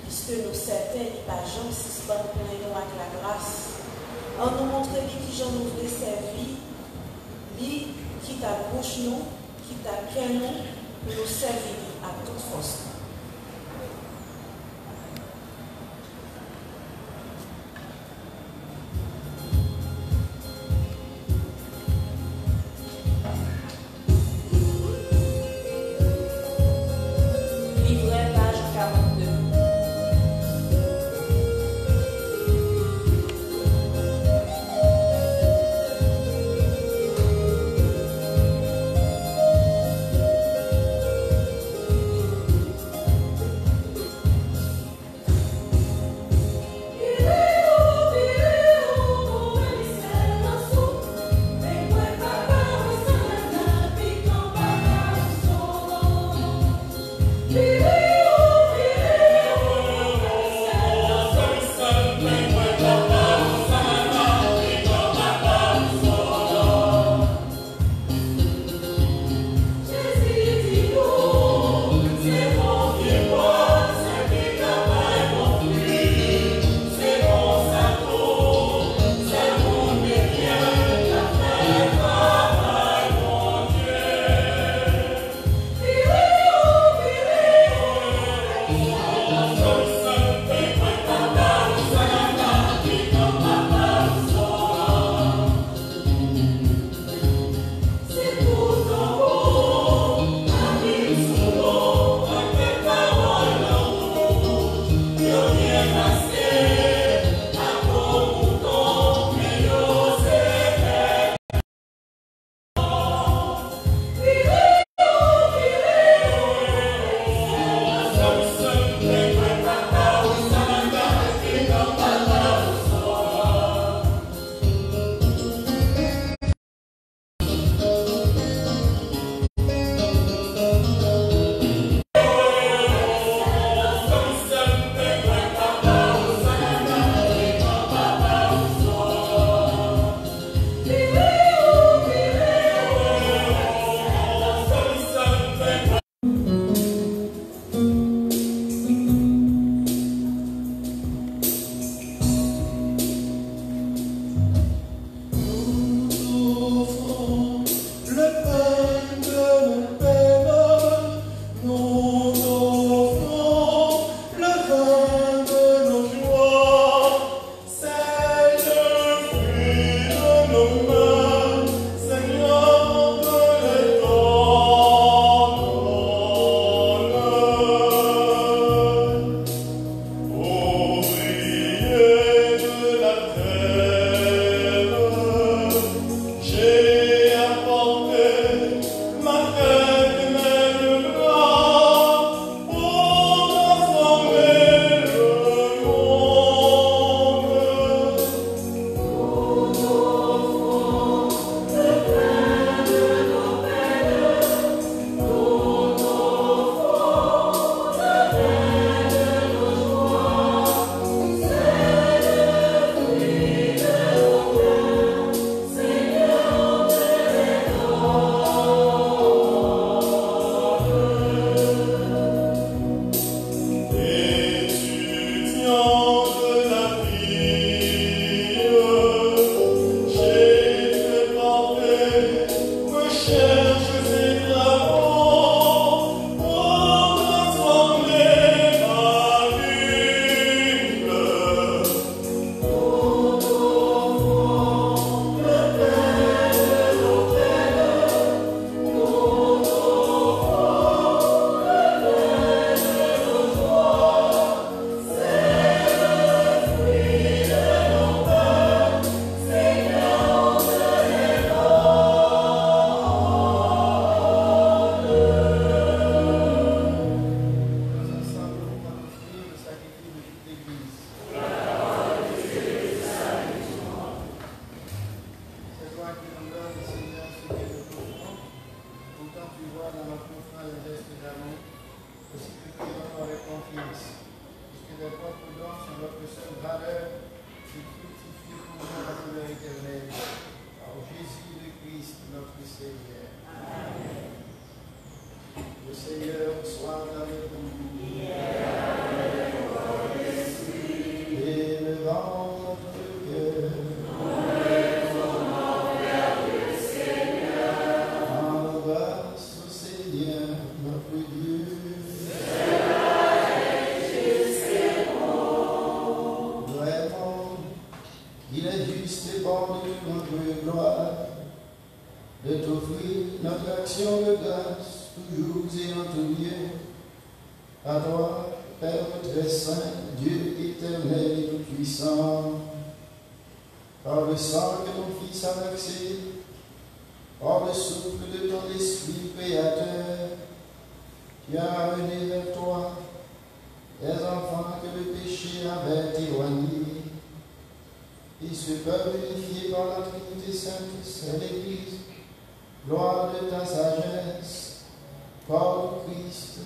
Puisque nous certains n'y pas gens si ce bon plein nous avec la grâce, en nous montrer qui j'en nous voulait servir, lui qui t'a bouche nous, qui t'a cœur nous, pour nous servir à toute force. que les propres dons sont votre seule valeur, et fructifie pour nous la douleur éternelle. Par Jésus le Christ, notre Seigneur. Amen. Le Seigneur soit avec vous. Et le vent notre cœur. De t'offrir notre action de grâce, toujours et en tout lieu, à toi, Père très saint, Dieu éternel et tout-puissant, par le sang que ton Fils a versé, par le souffle de ton esprit créateur, tu as amené vers toi les enfants que le péché avait éloignés, et ce peuple unifié par la Trinité Sainte, c'est l'Église. Gloire de ta sagesse, corps de Christ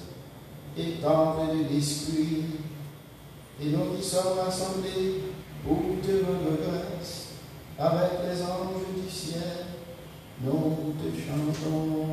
et temple de l'Esprit, et nous qui sommes rassemblés pour te rendre grâce, avec les anges du ciel, nous te chantons.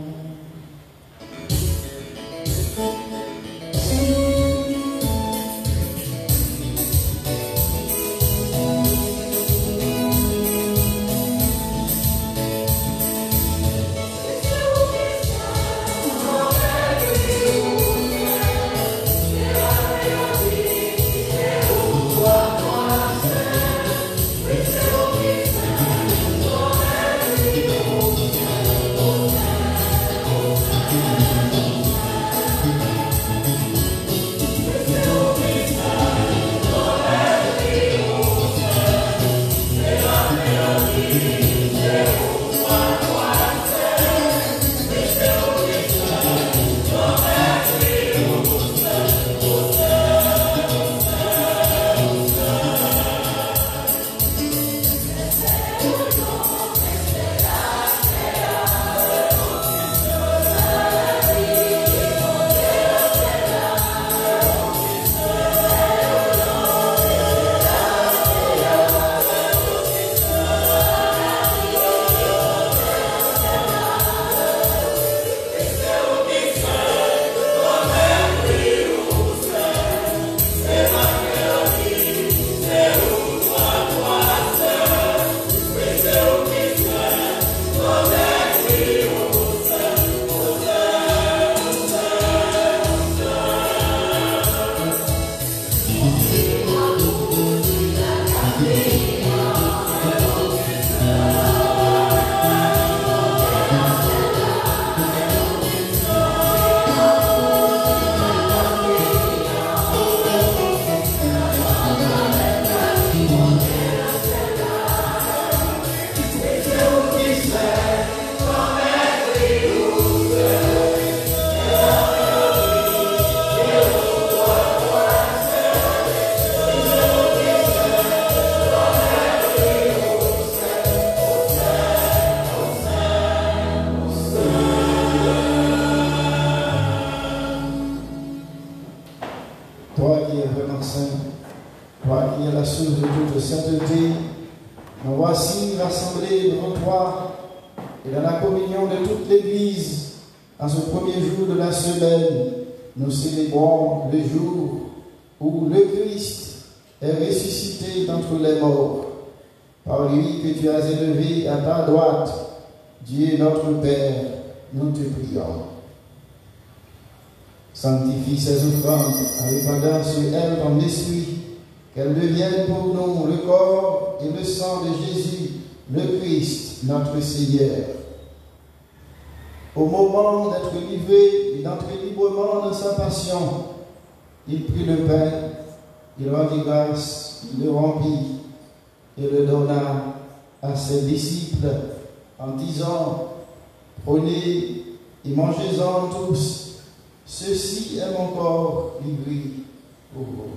Nous célébrons le jour où le Christ est ressuscité d'entre les morts. Par lui que tu as élevé à ta droite, Dieu notre Père, nous te prions. Sanctifie ces offrandes en répandant sur elles ton esprit, qu'elles deviennent pour nous le corps et le sang de Jésus, le Christ, notre Seigneur. Au moment d'être livré et d'entrer librement dans sa passion, il prit le pain, il rendit grâce, il le rompit et le donna à ses disciples en disant: prenez et mangez-en tous, ceci est mon corps livré pour vous.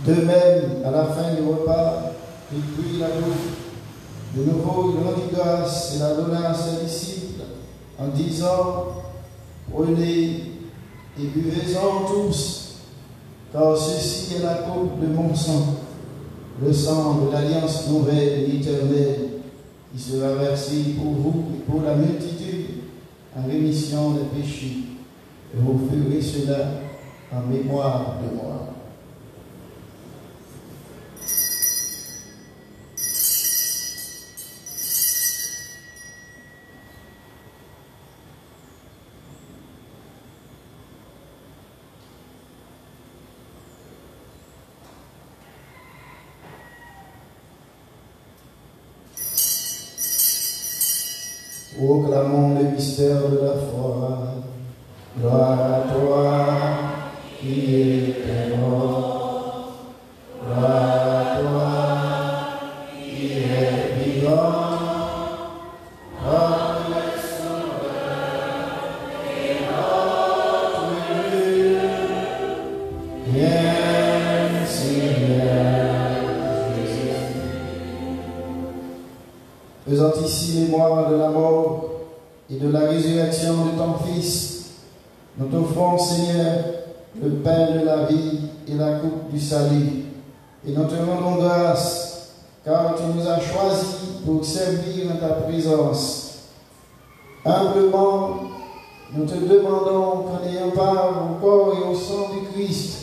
De même, à la fin du repas, il prit la coupe. De nouveau, il rendit grâce et la donna à ses disciples en disant, prenez et buvez-en tous, car ceci est la coupe de mon sang, le sang de l'alliance nouvelle et éternelle, qui sera versé pour vous et pour la multitude en rémission des péchés. Et vous ferez cela en mémoire de moi. Proclamons le mystère de la foi. Gloire à toi, qui es mort. Gloire à toi, qui es vivant. Gloire le Sauveur et notre Dieu. Viens, Seigneur Jésus. Faisant ici mémoire de la mort et de la résurrection de ton Fils, nous t'offrons, Seigneur, le pain de la vie et la coupe du salut. Et nous te rendons grâce, car tu nous as choisis pour servir en ta présence. Humblement, nous te demandons qu'en ayant part au corps et au sang du Christ,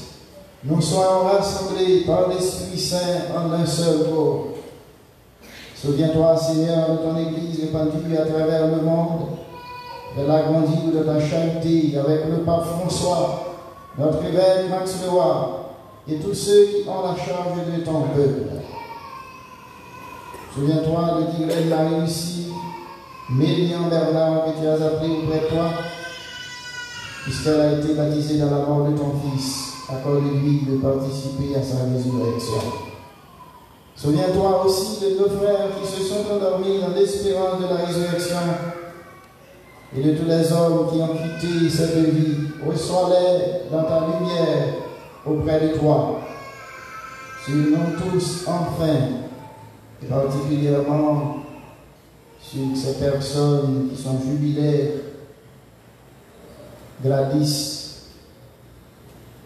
nous soyons rassemblés par l'Esprit Saint en un seul corps. Souviens-toi, Seigneur, de ton Église répandue à travers le monde, de l'agrandir de ta charité avec le pape François, notre évêque Max Leroy et tous ceux qui ont la charge de ton peuple. Souviens-toi de Guylaine Marie-Lucie, Mélian Bernard que tu as appelé auprès de toi, puisqu'elle a été baptisée dans la mort de ton Fils. Accorde-lui de participer à sa résurrection. Souviens-toi aussi de nos frères qui se sont endormis dans l'espérance de la résurrection et de tous les hommes qui ont quitté cette vie. Reçois-les dans ta lumière auprès de toi. Sur nous tous, enfin, et particulièrement sur ces personnes qui sont jubilaires, Gladys,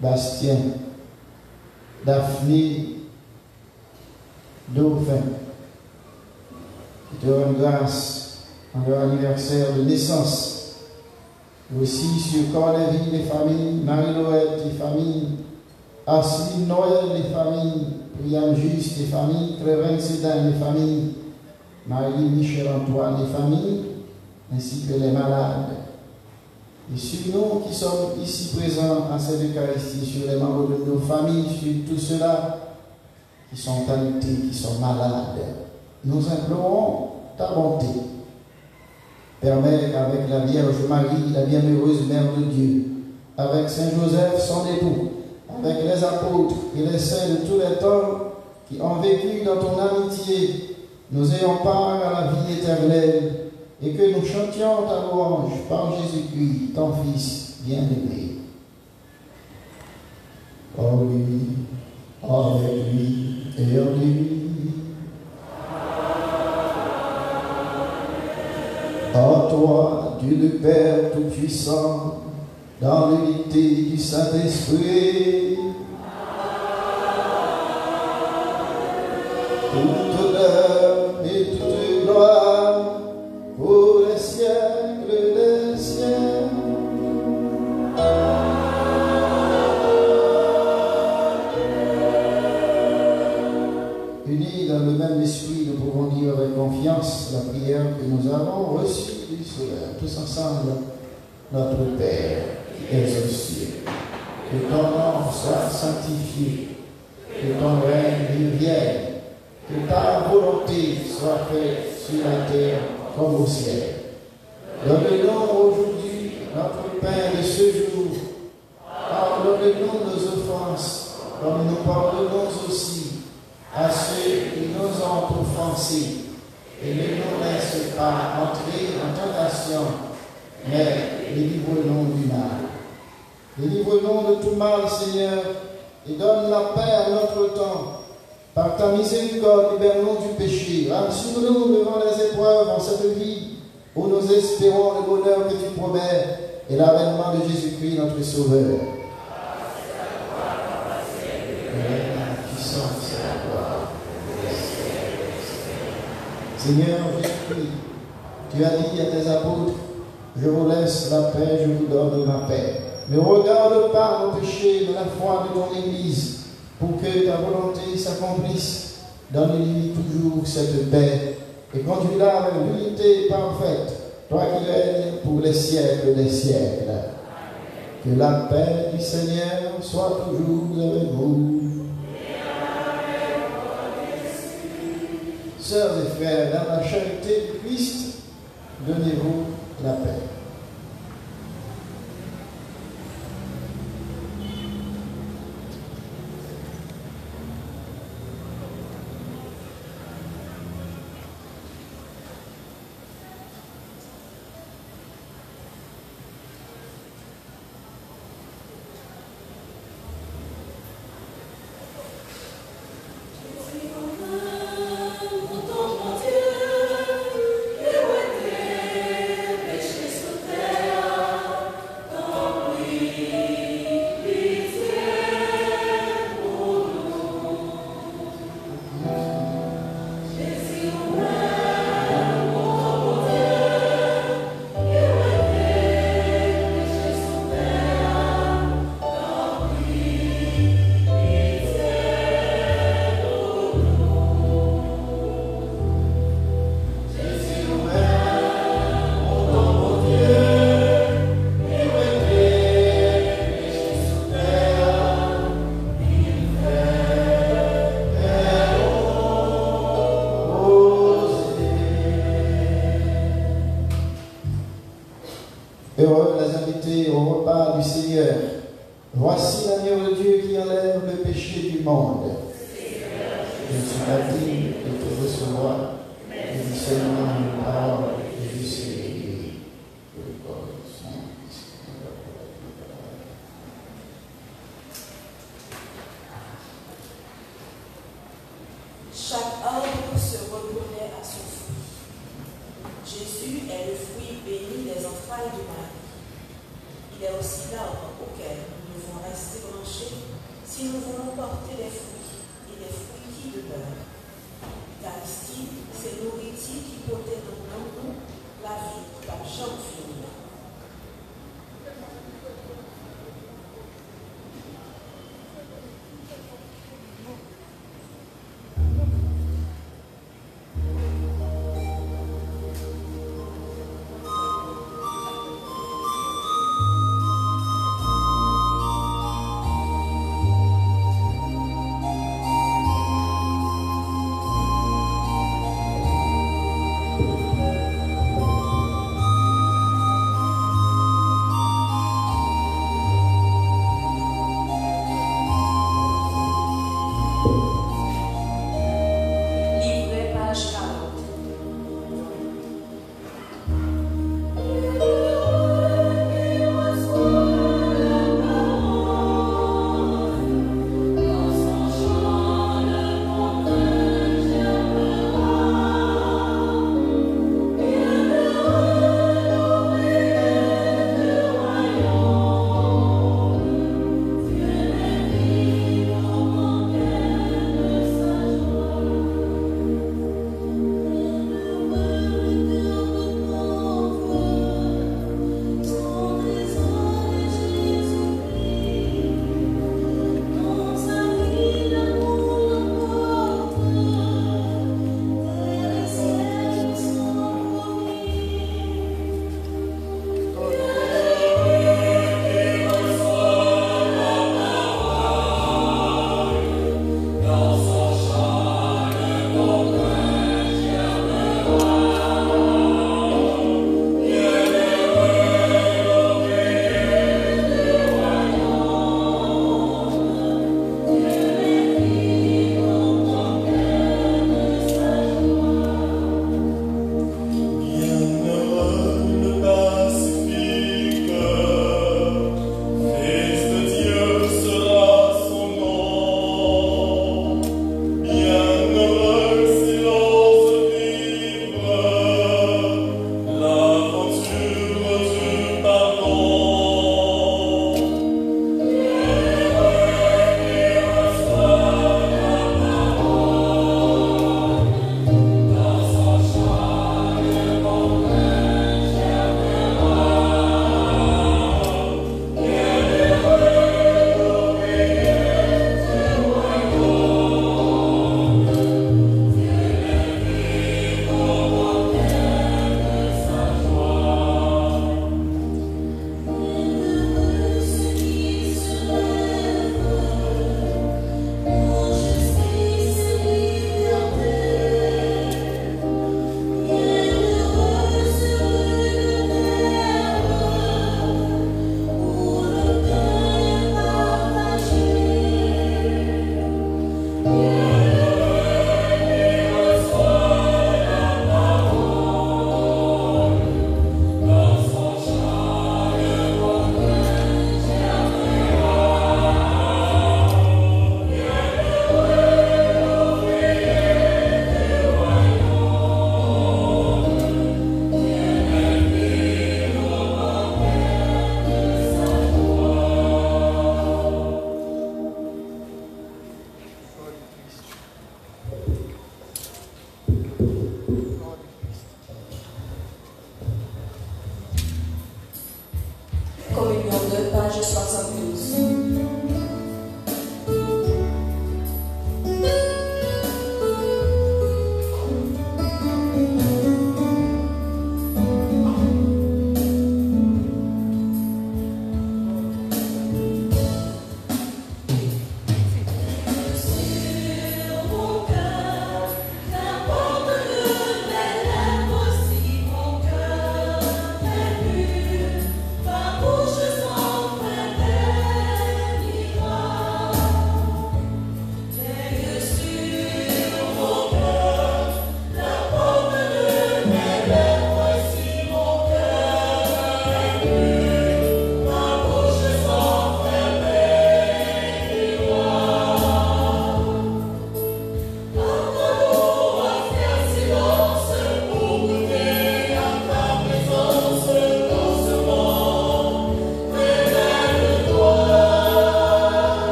Bastien, Daphné, Dauphin, qui te rendent grâce en leur anniversaire de naissance. Aussi sur Cornélie les familles, Marie-Noël les familles, Asli Noël les familles, Priam Juste les familles, Clévin Sédan les familles, Marie Michel Antoine les familles, ainsi que les malades. Et sur nous qui sommes ici présents à cette Eucharistie, sur les membres de nos familles, sur tous ceux-là qui sont talentés, qui sont malades, nous implorons ta bonté. Permets qu'avec la Vierge Marie, la bienheureuse Mère de Dieu, avec Saint Joseph, son époux, avec les apôtres et les saints de tous les temps qui ont vécu dans ton amitié, nous ayons part à la vie éternelle et que nous chantions ta louange par Jésus-Christ, ton Fils bien-aimé. En lui, avec lui et en lui. En toi, Dieu le Père Tout-Puissant, dans l'unité du Saint-Esprit, toute honneur et toute gloire pour les siècles des siècles. Unis dans le même esprit, nous pouvons dire avec confiance la prière que nous avons reçue du Sauveur. Tous ensemble, notre Père qui es aux cieux, que ton nom soit sanctifié, que ton règne vienne, que ta volonté soit faite sur la terre comme au ciel. Donne-nous aujourd'hui notre pain de ce jour. Pardonne-nous nos offenses, comme nous pardonnons aussi à ceux qui nous ont offensés. Et ne nous laisse pas entrer en tentation, mais délivre-nous du mal. Délivre-nous de tout mal, Seigneur, et donne la paix à notre temps. Par ta miséricorde, libère-nous du péché. Rassure-nous devant les épreuves en cette vie où nous espérons le bonheur que tu promets et l'avènement de Jésus-Christ, notre Sauveur. Seigneur Jésus-Christ, tu as dit à tes apôtres, je vous laisse la paix, je vous donne ma paix. Ne regarde pas nos péchés, mais la foi de ton Église, pour que ta volonté s'accomplisse. Donne-lui toujours cette paix et conduis-la avec l'unité parfaite, toi qui règnes pour les siècles des siècles. Que la paix du Seigneur soit toujours avec vous. Sœurs et frères, dans la charité du Christ, donnez-vous la paix. Heureux les invités au repas du Seigneur. Voici l'agneau de Dieu qui enlève le péché du monde. Je suis pas digne de te recevoir, mais dis seulement une parole et je serai guéri. Chaque arbre se reconnaît à son fruit. Jésus est le fruit béni des entrailles de Marie. Il est aussi l'arbre auquel nous devons rester branchés si nous voulons porter des fruits, et des fruits qui demeurent. L'Eucharistie, c'est nourriture qui protège en nous la vie qui va jamais finir.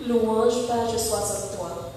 Louange, page 63.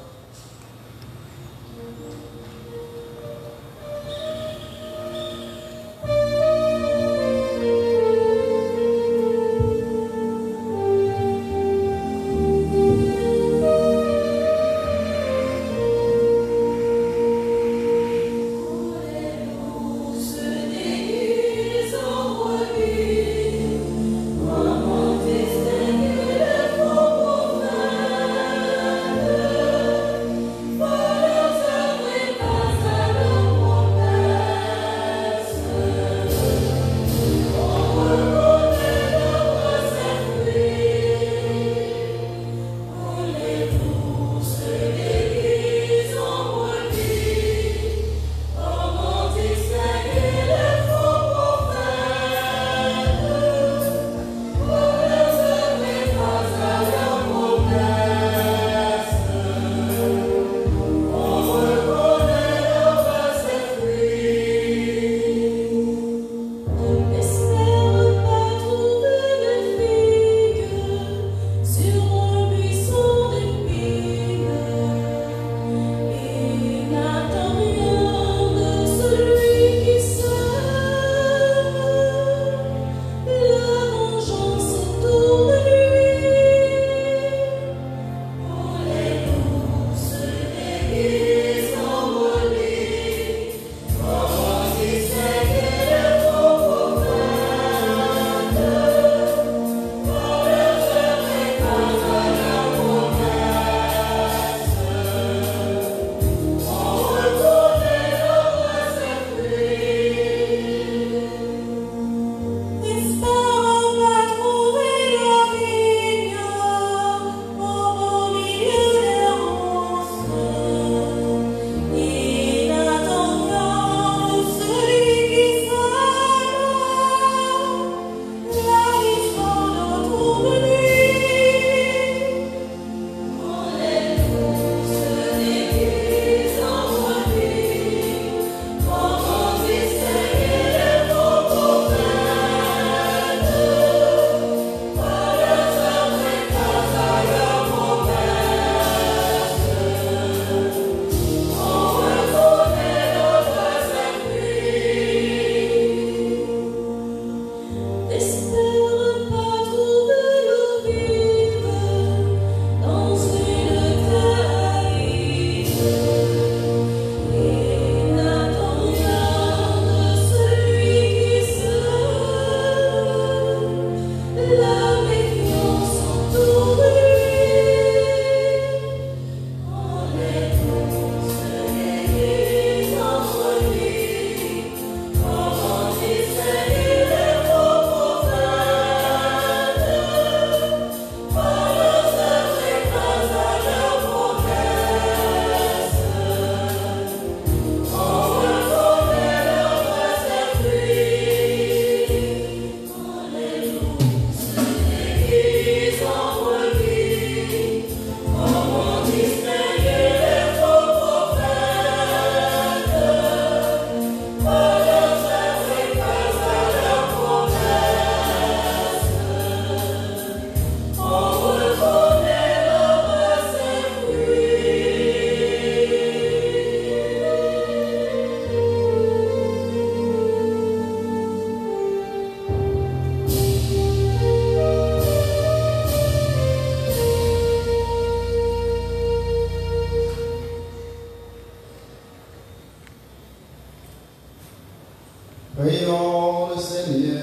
Prions le Seigneur.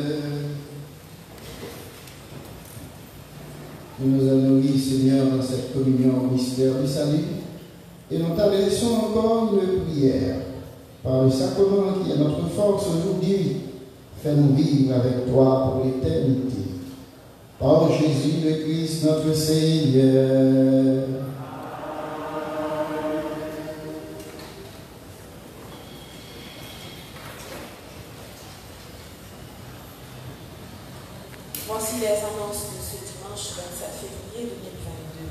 Nous nous allons, Seigneur, dans cette communion au mystère du salut et nous t'adressons encore une prière par le sacrement qui est notre force aujourd'hui. Fais-nous vivre avec toi pour l'éternité. Par Jésus le Christ, notre Seigneur. Voici les annonces de ce dimanche 27 février 2022.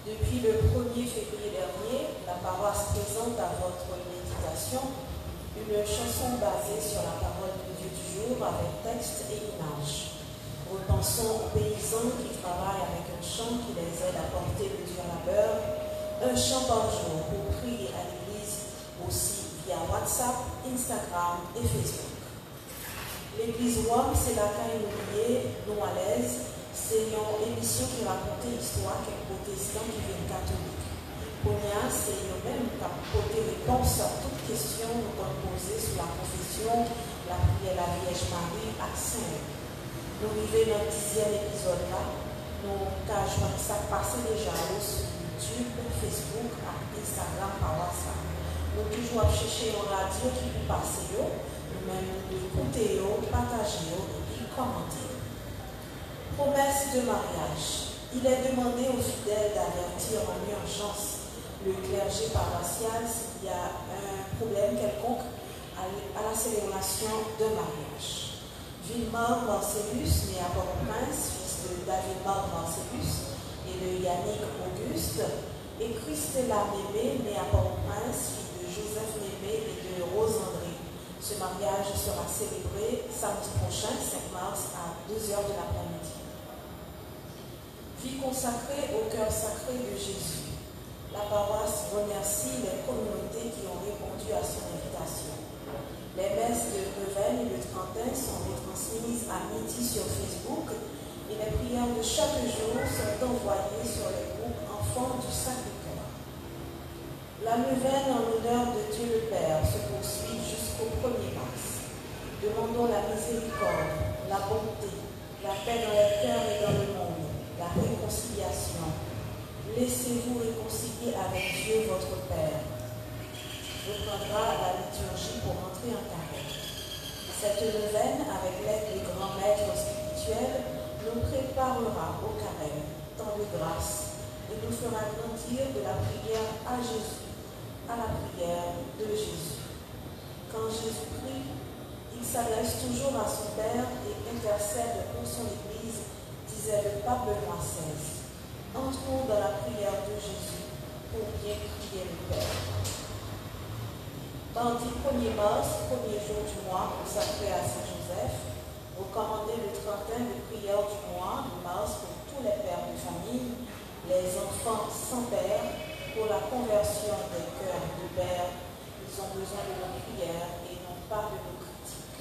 Depuis le 1er février dernier, la paroisse présente à votre méditation une chanson basée sur la parole de Dieu du jour avec texte et image. Repensons aux paysans qui travaillent avec un champ qui les aide à porter le dur labeur, un chant par jour pour prier à l'église, aussi via WhatsApp, Instagram et Facebook. L'église WAM, c'est la cas immobilier, non à l'aise, c'est une émission qui raconte l'histoire des protestants qui viennent catholiques. Pour nous, c'est nous-mêmes qui apporter réponse à toutes questions que nous pouvons poser sur la confession, la prière la Vierge Marie à Saint. Nous arrivons dans le 10e épisode là, nous avons ça passé déjà sur YouTube, Facebook, Instagram, par WhatsApp. Nous toujours chercher une radio qui peut passer, nous-mêmes écouter, partager et commenter. Promesse de mariage. Il est demandé aux fidèles d'avertir en urgence le clergé paroissial s'il y a un problème quelconque à la célébration d'un mariage. Villemar Marcellus, né à Port-au-Prince, fils de David Mar Marcellus et de Yannick Auguste, et Christella Mémé, née à Port-au-Prince, fille de Joseph Mémé et de Rose André. Ce mariage sera célébré samedi prochain, 5 mars, à 2h de l'après-midi. Vie consacrée au cœur sacré de Jésus. La paroisse remercie les communautés qui ont répondu à son invitation. Les messes de Réveil et de Trentin sont retransmises à midi sur Facebook et les prières de chaque jour sont envoyées sur les groupes Enfants du Sacré-Cœur. La neuvaine en l'honneur de Dieu le Père se poursuit jusqu'au 1er mars. Demandons la miséricorde, la bonté, la paix dans les cœurs et dans le monde, la réconciliation. Laissez-vous réconcilier avec Dieu votre Père. Reprendra la liturgie pour entrer en carême. Cette neuvaine, avec l'aide des grands maîtres spirituels, nous préparera au carême, temps de grâce, et nous fera grandir de la prière à Jésus, à la prière de Jésus. Quand Jésus prie, il s'adresse toujours à son Père et intercède pour son Église, disait le pape Benoît XVI. Entrons dans la prière de Jésus pour bien prier le Père. Mardi 1er mars, premier jour du mois consacré à Saint Joseph, recommandez le 31 de prière du mois de mars pour tous les pères de famille, les enfants sans père, pour la conversion des cœurs de père. Ils ont besoin de nos prières et non pas de nos critiques.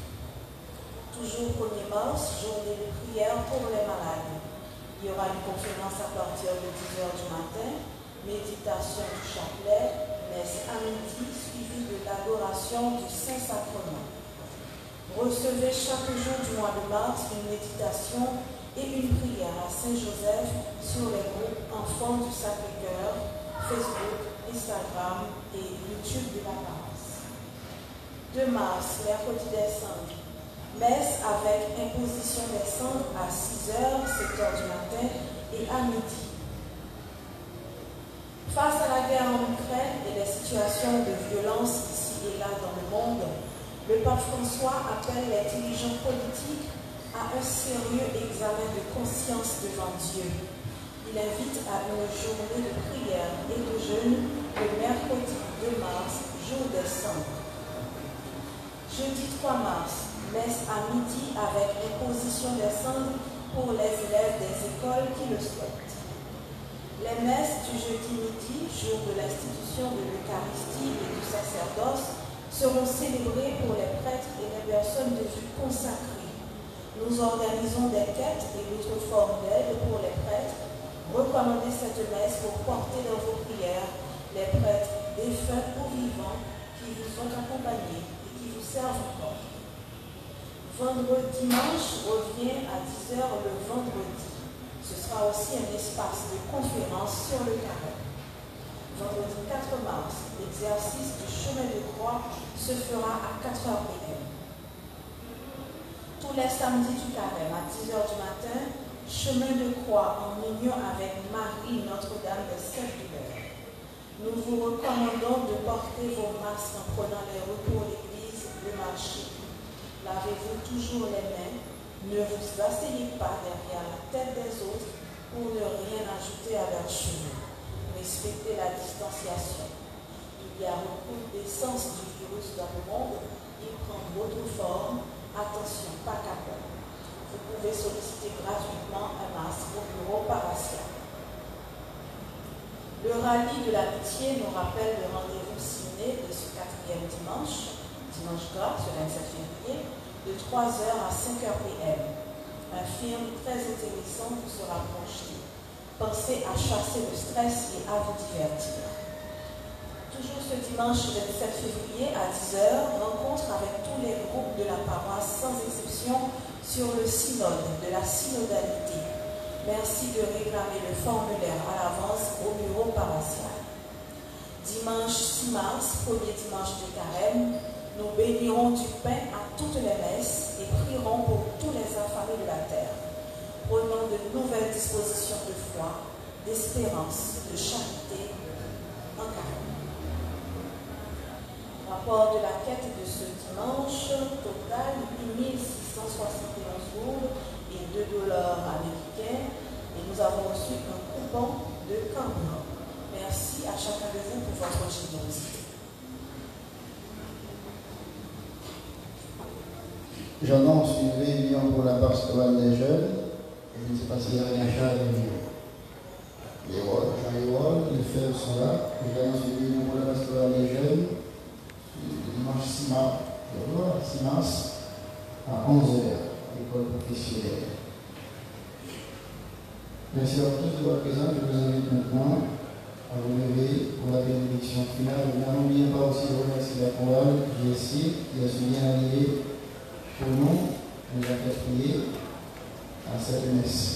Toujours 1er mars, journée de prière pour les malades. Il y aura une conférence à partir de 10h du matin, méditation du chapelet, messe à midi, suivie de l'adoration du Saint-Sacrement. Recevez chaque jour du mois de mars une méditation et une prière à Saint-Joseph sur les groupes Enfants du Sacré-Cœur, Facebook, Instagram et YouTube de la paroisse. 2 mars, mercredi des Cendres. Messe avec imposition des cendres à 6h, 7h du matin et à midi. Face à la guerre en Ukraine et les situations de violence ici et là dans le monde, le pape François appelle les dirigeants politiques à un sérieux examen de conscience devant Dieu. Il invite à une journée de prière et de jeûne le mercredi 2 mars, jour des cendres. Jeudi 3 mars, messe à midi avec imposition des cendres pour les élèves des écoles qui le souhaitent. Les messes du jeudi midi, jour de l'institution de l'Eucharistie et du sacerdoce, seront célébrées pour les prêtres et les personnes de vue consacrées. Nous organisons des quêtes et d'autres formes d'aide pour les prêtres. Recommandez cette messe pour porter dans vos prières les prêtres défunts ou vivants qui vous ont accompagnés et qui vous servent encore. Dimanche revient à 10h le vendredi. Ce sera aussi un espace de conférence sur le carême. Vendredi 4 mars, l'exercice du chemin de croix se fera à 4h PM. Tous les samedis du carême à 10h du matin, chemin de croix en union avec Marie Notre-Dame des 7 douleurs. Nous vous recommandons de porter vos masques en prenant les rues pour l'église, le marché. Lavez-vous toujours les mains. Ne vous asseyez pas derrière la tête des autres pour ne rien ajouter à leur chemin. Respectez la distanciation. Il y a recrudescence du virus dans le monde. Il prend d'autres formes. Attention, pas qu'à peur. Vous pouvez solliciter gratuitement un masque au bureau paroissial. Le rallye de l'amitié nous rappelle le rendez-vous ciné de ce 4e dimanche gras, ce 27 février, de 3h à 5h PM. Un film très intéressant vous sera projeté. Pensez à chasser le stress et à vous divertir. Toujours ce dimanche 27 février à 10h, rencontre avec tous les groupes de la paroisse sans exception sur le synode de la synodalité. Merci de réclamer le formulaire à l'avance au bureau paroissial. Dimanche 6 mars, premier dimanche de carême, nous bénirons du pain à toutes les messes et prierons pour tous les affamés de la terre. Prenons de nouvelles dispositions de foi, d'espérance, de charité en carême. Rapport de la quête de ce dimanche, total 8671 gourdes et $2 américains. Et nous avons reçu un coupon de carburant. Merci à chacun de vous pour votre générosité. J'annonce une réunion pour la pastorale des jeunes. Je ne sais pas s'il y a un achat les frères sont là. J'annonce une réunion pour la pastorale des jeunes. Dimanche 6 mars à 11h, école professionnelle. Merci à tous de votre présence. Je vous invite maintenant à vous lever pour la bénédiction finale. N'oubliez pas aussi de remercier la chorale GSC qui a su bien allier pour nous a fait prier à cette messe.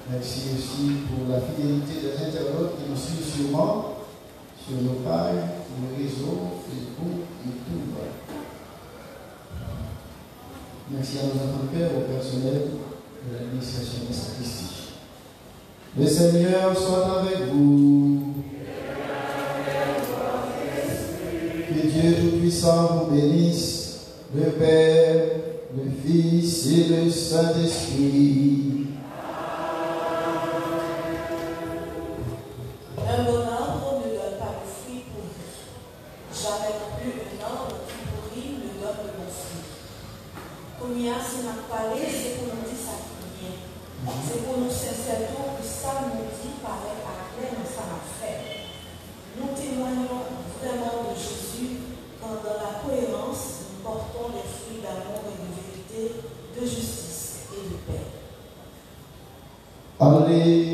Merci aussi pour la fidélité des internautes qui nous suivent sûrement sur nos pages, sur le réseau, Facebook, YouTube. Merci à nos enfants de père, au personnel de l'administration des statistiques. Le Seigneur soit avec vous. Que Dieu Tout-Puissant vous bénisse, le Père, le Fils et le Saint-Esprit. Un bon arbre ne donne pas de fruits pourris. Jamais non plus un arbre qui pourrit ne donne de bons fruits. Comme il y a ce n'a pas c'est pour nous dire ça qui vient. C'est pour nous sincèrement que ça nous dit paraît à clair dans sa affaire. Nous témoignons vraiment de Jésus quand dans la cohérence nous portons les fruits d'amour et de vérité, de justice et de paix. Allez.